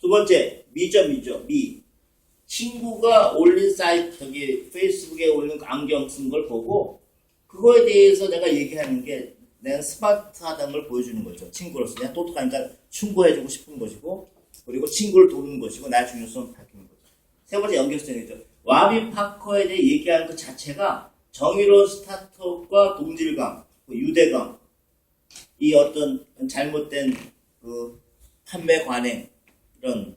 두 번째, 미죠. 미. 친구가 올린 사이트, 저기 페이스북에 올린 안경 쓴 걸 보고 그거에 대해서 내가 얘기하는 게 내가 스마트하다는 걸 보여주는 거죠. 친구로서. 내가 똑똑하니까 충고해주고 싶은 것이고 그리고 친구를 도우는 것이고 나의 중요성을 밝히는 거죠. 세 번째, 연결성이죠. 와비 파커에 대해 얘기하는 그 자체가 정의로운 스타트업과 동질감, 유대감, 이 어떤 잘못된 그 판매 관행, 이런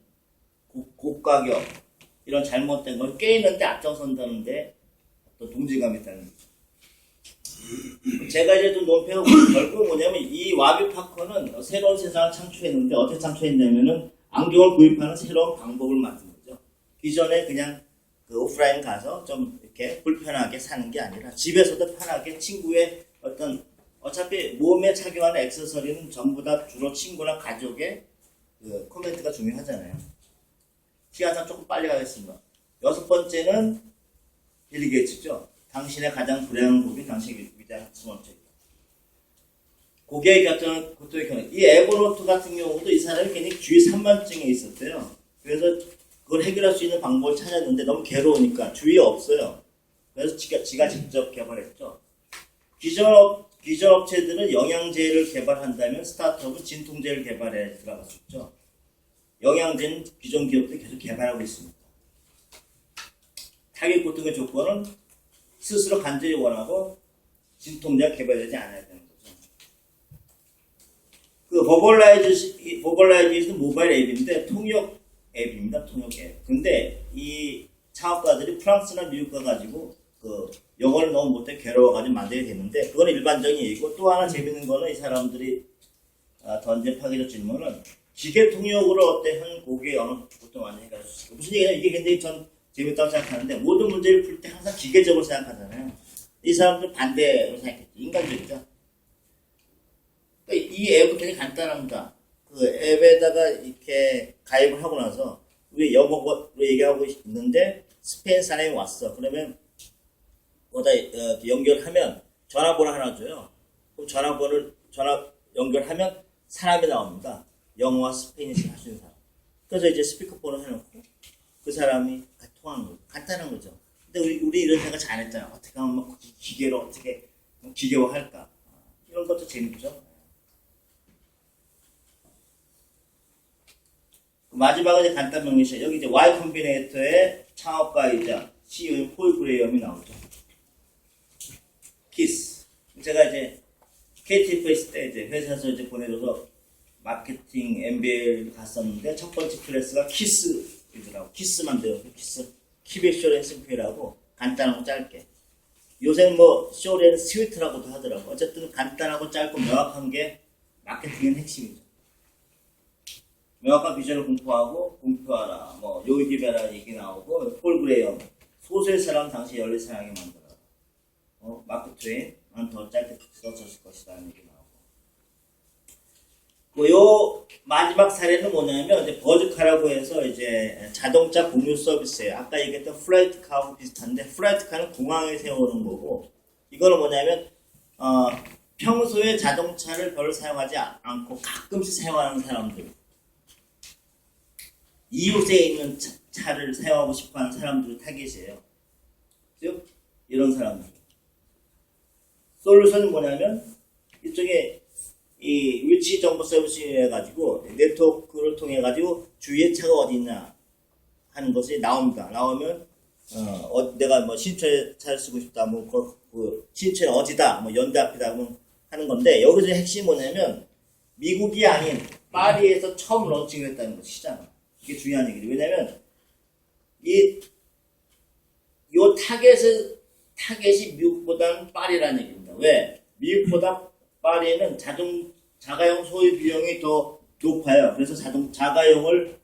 고가격, 이런 잘못된 걸 깨는데 앞장선다는데 어떤 동질감이 있다는 거죠. 제가 이제 좀 논평하고 결국 뭐냐면 이 와비 파커는 새로운 세상을 창출했는데 어떻게 창출했냐면은 안경을 구입하는 새로운 방법을 만든 거죠. 기존에 그냥 그 오프라인 가서 좀 이렇게 불편하게 사는 게 아니라 집에서도 편하게 친구의 어떤 어차피 몸에 착용하는 액세서리는 전부 다 주로 친구나 가족의 그 코멘트가 중요하잖아요. 시간상 조금 빨리 가겠습니다. 6번째는 빌 게이츠죠. 당신의 가장 불행한 고객이 당신의 위대한 수원책이다. 고객의 고통의 견해. 이 에버노트 같은 경우도 이 사람이 굉장히 주의 산만증에 있었대요. 그래서 그걸 해결할 수 있는 방법을 찾았는데 너무 괴로우니까 주위에 없어요. 그래서 지가 직접 개발했죠. 기존 업체들은 영양제를 개발한다면 스타트업은 진통제를 개발해 들어갔었죠. 영양제는 기존 기업들이 계속 개발하고 있습니다. 타겟 고통의 조건은 스스로 간절히 원하고 진통제가 개발되지 않아야 되는 거죠. 그 버벌라이즈는 모바일 앱인데 통역 앱입니다. 통역 앱. 근데 이 창업가들이 프랑스나 미국 가가지고 그 영어를 너무 못해 괴로워가지고 만들게 되는데 그건 일반적인 얘기고 또 하나 재밌는 거는 이 사람들이 던진 파괴적 질문은 기계 통역으로 어떤 고객의 언어 부터 많이 해결할 수 있을까? 무슨 얘기냐 이게 굉장히 전 재밌다고 생각하는데 모든 문제를 풀 때 항상 기계적으로 생각하잖아요. 이 사람들은 반대로 생각했죠. 인간적이죠. 이 앱은 굉장히 간단합니다. 그 앱에다가 이렇게 가입을 하고 나서 우리 영어로 얘기하고 있는데 스페인 사람이 왔어. 그러면 거기다 연결하면 전화번호 하나 줘요. 그럼 전화 연결하면 사람이 나옵니다. 영어와 스페인어를 할 수 있는 사람. 그래서 이제 스피커폰을 해놓고 그 사람이 통하는 거죠. 간단한 거죠. 근데 우리 이런 생각 잘 안 했잖아요. 어떻게 하면 막 기계로 어떻게 기계화할까? 이런 것도 재밌죠. 마지막은 이제 간단 명리시죠. 여기 이제 Y 컴비네이터의 창업가이자 CEO인 폴 그레이엄이 나오죠. 키스. 제가 이제 KTF에 있을 때 이제 회사에서 이제 보내줘서 마케팅 MBA를 갔었는데 첫 번째 클래스가 키스이더라고. 키스만 배웠어요. 키스. 키비쇼렌 심표라고 간단하고 짧게. 요새는 뭐 쇼렌 스위트라고도 하더라고. 어쨌든 간단하고 짧고 명확한 게 마케팅의 핵심이죠. 명확한 비전을 공표하라. 뭐 요이디베라 얘기 나오고 폴 그레이엄 소수의 사람 당시 14사람에게 만들어라. 마크 트웨인은 더 짧게 써졌을 것이다 하는 얘기 나오고. 요 마지막 사례는 뭐냐면 이제 버즈카라고 해서 이제 자동차 공유 서비스예요. 아까 얘기했던 플라이트카하고 비슷한데 플라이트카는 공항에 세우는 거고 이거는 뭐냐면 평소에 자동차를 별로 사용하지 않고 가끔씩 사용하는 사람들. 이웃에 있는 차를 사용하고 싶어하는 사람들을 타깃이에요. 즉 이런 사람들. 솔루션은 뭐냐면 이쪽에 이 위치 정보 서비스 해가지고 네트워크를 통해 가지고 주위에 차가 어디 있냐 하는 것이 나옵니다. 나오면 내가 뭐 신촌에 차를 쓰고 싶다, 뭐 그 신촌 어디다, 뭐 연대 앞이다 뭐 하는 건데 여기서 핵심이 뭐냐면 미국이 아닌 파리에서 처음 런칭을 했다는 거 시장. 이게 중요한 얘기죠. 왜냐면 요 타겟이 미국보다는 파리라는 얘기입니다. 왜? 미국보다 파리에는 자가용 소유 비용이 더 높아요. 그래서 자가용을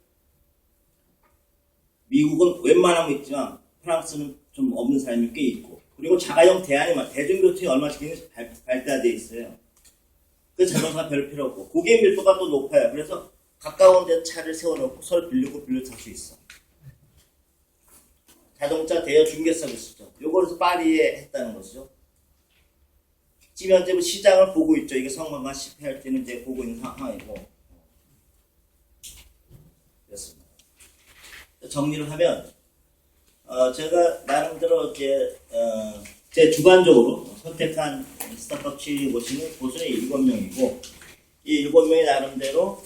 미국은 웬만하면 있지만 프랑스는 좀 없는 사람이 꽤 있고 그리고 자가용 대중교통이 얼마나 발달되어 있어요. 그 자동차가 별 필요 없고 고객 밀도가 또 높아요. 그래서 가까운 데 차를 세워놓고 서로 빌려 탈 수 있어. 자동차 대여 중개 서비스죠. 요거를 파리에 했다는 것이죠. 지금 현재 시장을 보고 있죠. 이게 성공과 실패할지는 이제 보고 있는 상황이고. 그렇습니다. 정리를 하면, 제가 나름대로 제 주관적으로 선택한 스타트업 취업 고수는 7명이고, 이 7명이 나름대로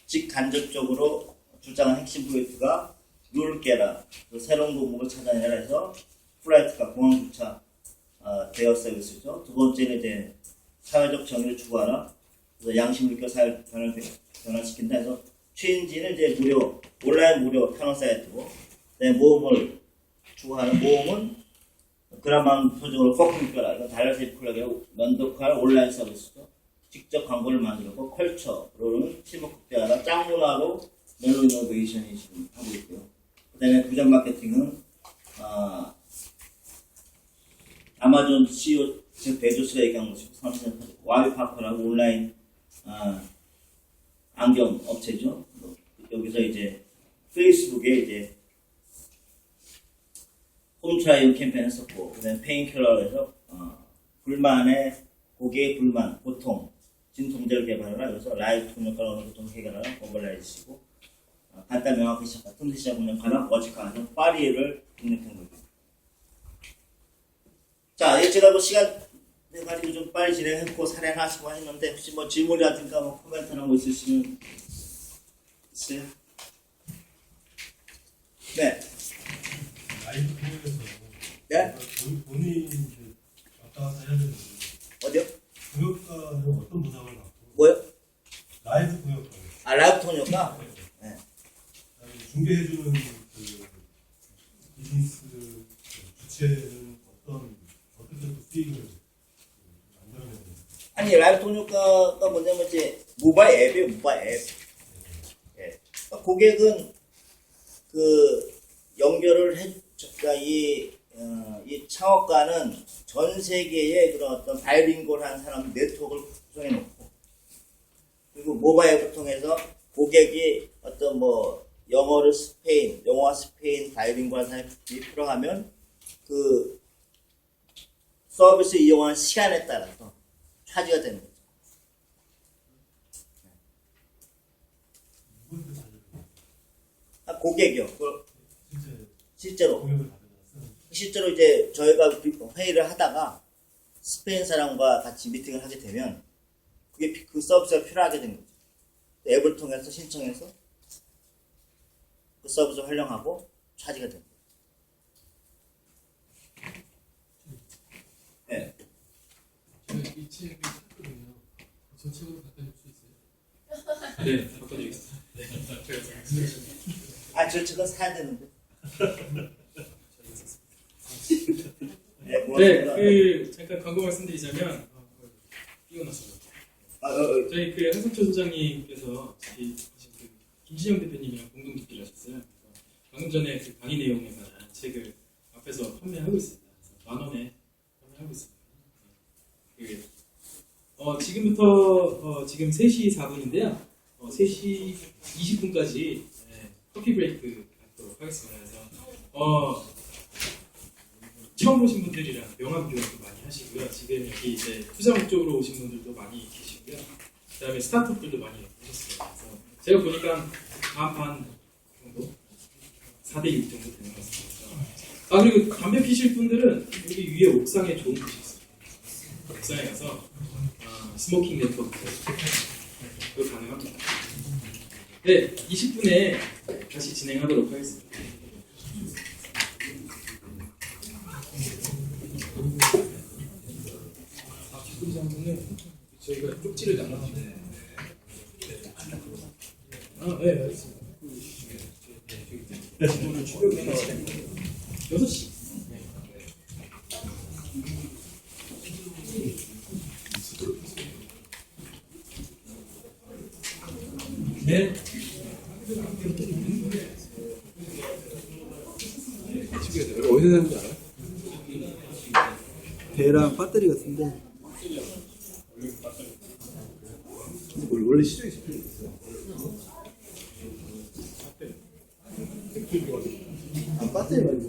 직간접적으로 주장한 핵심 포인트가 룰을 깨라, 새로운 공목을 찾아내라 해서 플라이트카 공항주차 대여 서비스죠. 두 번째는 이제 사회적 정의를 추구하라, 그래서 양심을 껴 사회 변화시킨다 해서 체인지는 이제 온라인 무료 탄원 사이트고, 그다음에 모험을 추구하는 모험은 그라만 표적으로 퍼킹 껴라, 이건 달러세이 콜라기라고 면도칼 온라인 서비스죠. 직접 광고를 만들고 컬처로는 팀워크 극대화나 짱문화로 멜로 이노베이션이 지금 하고 있고요. 그 다음에 부전 마케팅은 아마존 CEO 즉 베조스가 얘기한 것이고 30년 와이파커라고 온라인 안경 업체죠. 여기서 이제 페이스북에 이제 홈트라이언 캠페인 했었고, 그 다음에 페인킬러에서 고객의 불만, 고통, 진통제를 개발하라. 그래서 라이브 통역과 언어 고통 해결하라. 버벌라이즈시고, 간단 명확히 시작한 틈새 시작 운영하라. 워직하는 파리를 입력한 거죠. 자, 제가 뭐 시간 가지고 좀 빨리 진행했고 사례 하나씩 했는데 혹시 뭐 질문이라든가 뭐 코멘트나 뭐 있으시면 있어요? 네. 라이브 통역에서 네? 본인이 왔다 갔다 해야 되는데 어디요? 통역가는 어떤 보상을 받고 뭐요? 라이브 통역 라이브 통역가? 네. 중개해주는 그 비즈니스 그 주체는 어떻게 또 수익을 만들어내는 거예요? 아니 라이브 통역가가 뭐냐면 이제 모바일 앱이에요. 모바일 앱. 예. 그러니까 고객은 그 연결을 해, 그러니까 이 창업가는 전 세계의 그런 어떤 바이링골한 사람 네트워크를 구성해 놓고, 그리고 모바일 앱을 통해서 고객이 어떤 뭐 영어와 스페인 바이링골한 사람이 필요하면 그 서비스 이용하는 시간에 따라서 차지가 되는 거죠. 누구한테 달려요? 고객이요. 실제로. 공역을 받으면서 실제로 이제 저희가 회의를 하다가 스페인 사람과 같이 미팅을 하게 되면 그게 그 서비스가 필요하게 된 거죠. 앱을 통해서 신청해서 그 서비스를 활용하고 차지가 된 거예요. 네. 제가 이 책을 샀거든요. 저 책으로 갖다 줄 수 있어요? 네, 바꿔드리겠습니다. 저 책은 사야 되는데. 네, 네, 고맙습니다. 그 잠깐 광고 말씀드리자면 띄워놨어요. 저희 그 한성철 소장님께서 저희 그 김진영 대표님이랑 공동 집필을 하셨어요. 그래서 방금 전에 그 강의 내용에 관한 책을 앞에서 판매하고 있습니다. 그래서 10,000원에 판매하고 있습니다. 지금부터 지금 3시 4분인데요. 3시 20분까지 커피 브레이크 갖도록 하겠습니다. 그래서 처음 오신 분들이랑 명함 교환도 많이 하시고요. 지금 여기 이제 투자 목적으로 오신 분들도 많이 계시고요. 그다음에 스타트업들도 많이 오셨어요. 그래서 제가 보니까 반 정도, 4대6 정도 되는 것 같습니다. 그리고 담배 피실 분들은 여기 위에 옥상에 좋은 곳이 있어요. 옥상에 가서 스모킹 네트워크 그거 가능합니다. 네, 20분에 다시 진행하도록 하겠습니다. 뒷분장은 저희가 쪽지를 나눠주는데 네, 알겠습니다. 오늘 출력하는 시간이 6시. 네. 어디서 사는지 알아요? 배랑 배터리 같은데 원래 시중에서 필요 있어요. 배터리 말고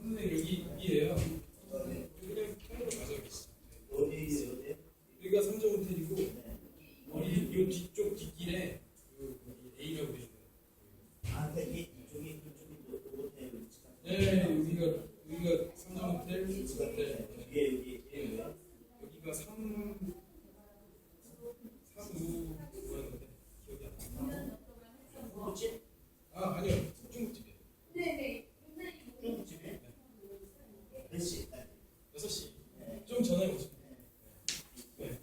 선생님 여기 위에요. 그냥 통으로 가져가겠습니다. 여기가 삼정 호텔이고 이 뒤쪽 뒷길에 A라고 되어 있는. 네, 여기가 삼정 호텔. 여기가 3, 5 뭐라는 건데 기억이 안 나. 아니요, 중국집이에요. 몇 시? 6시. 좀 전에 오시면. 네.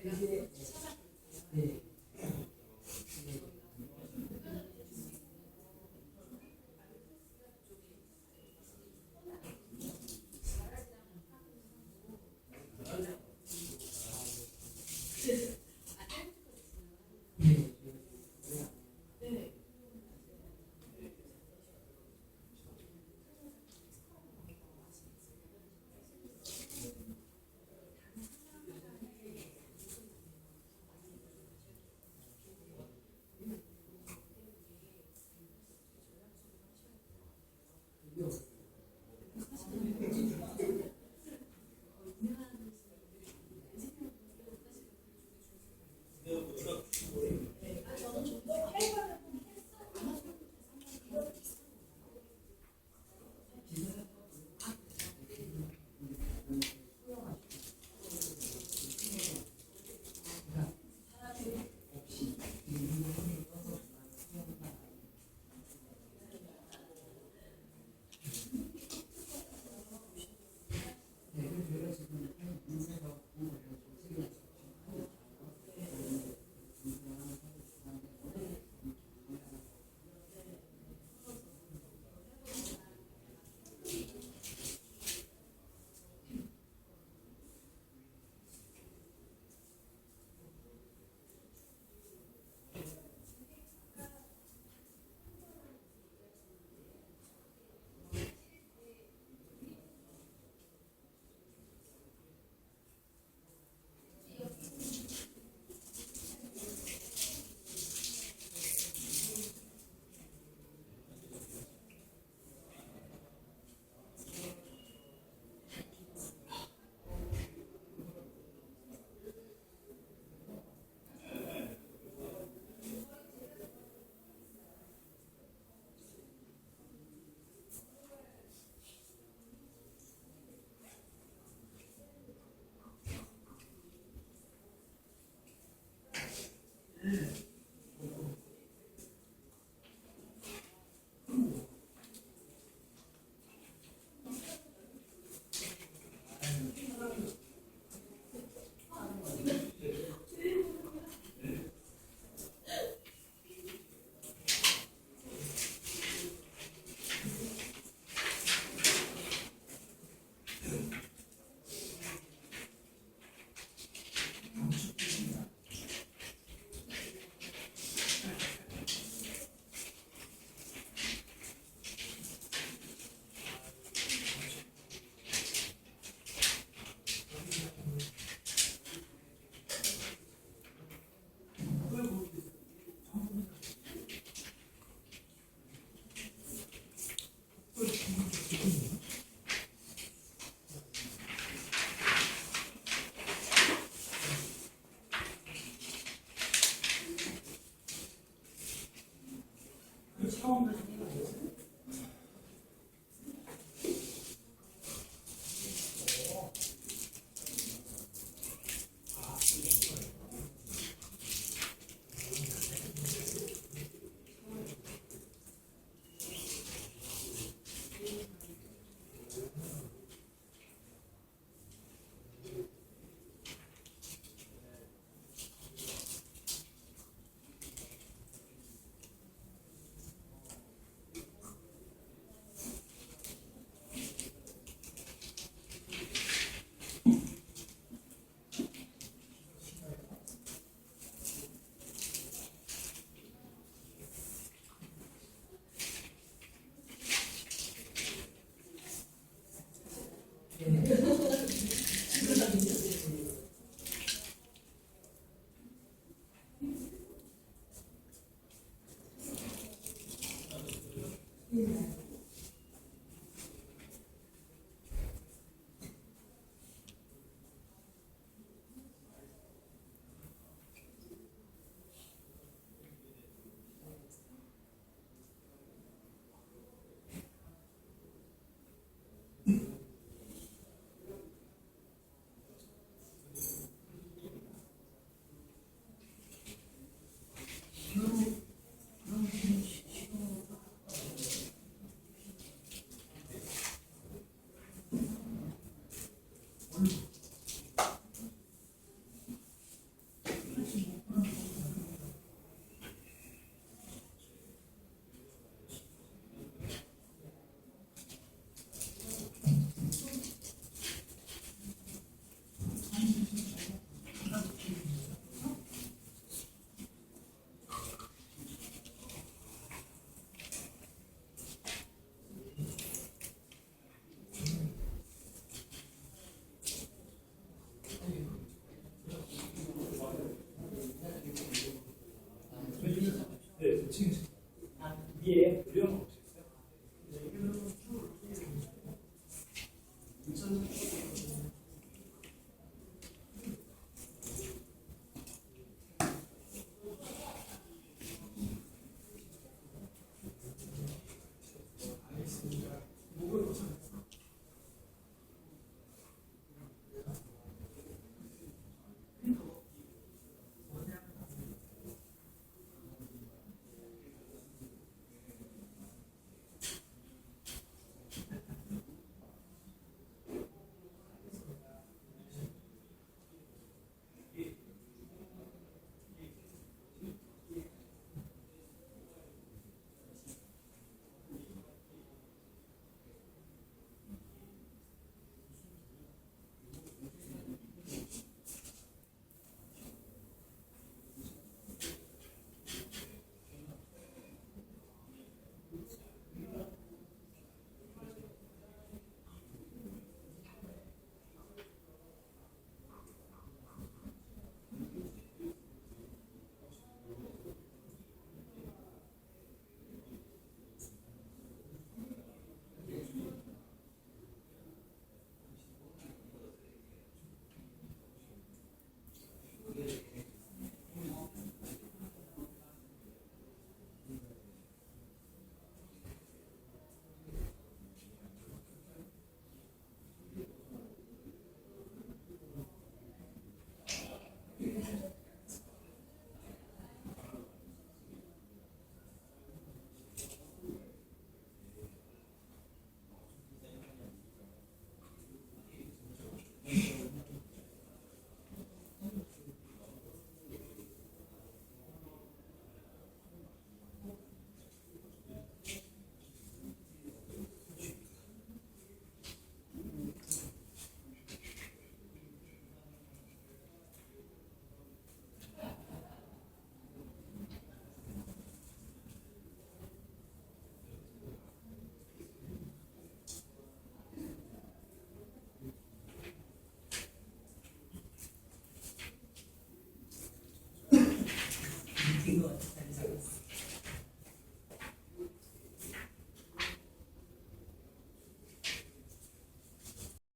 그 술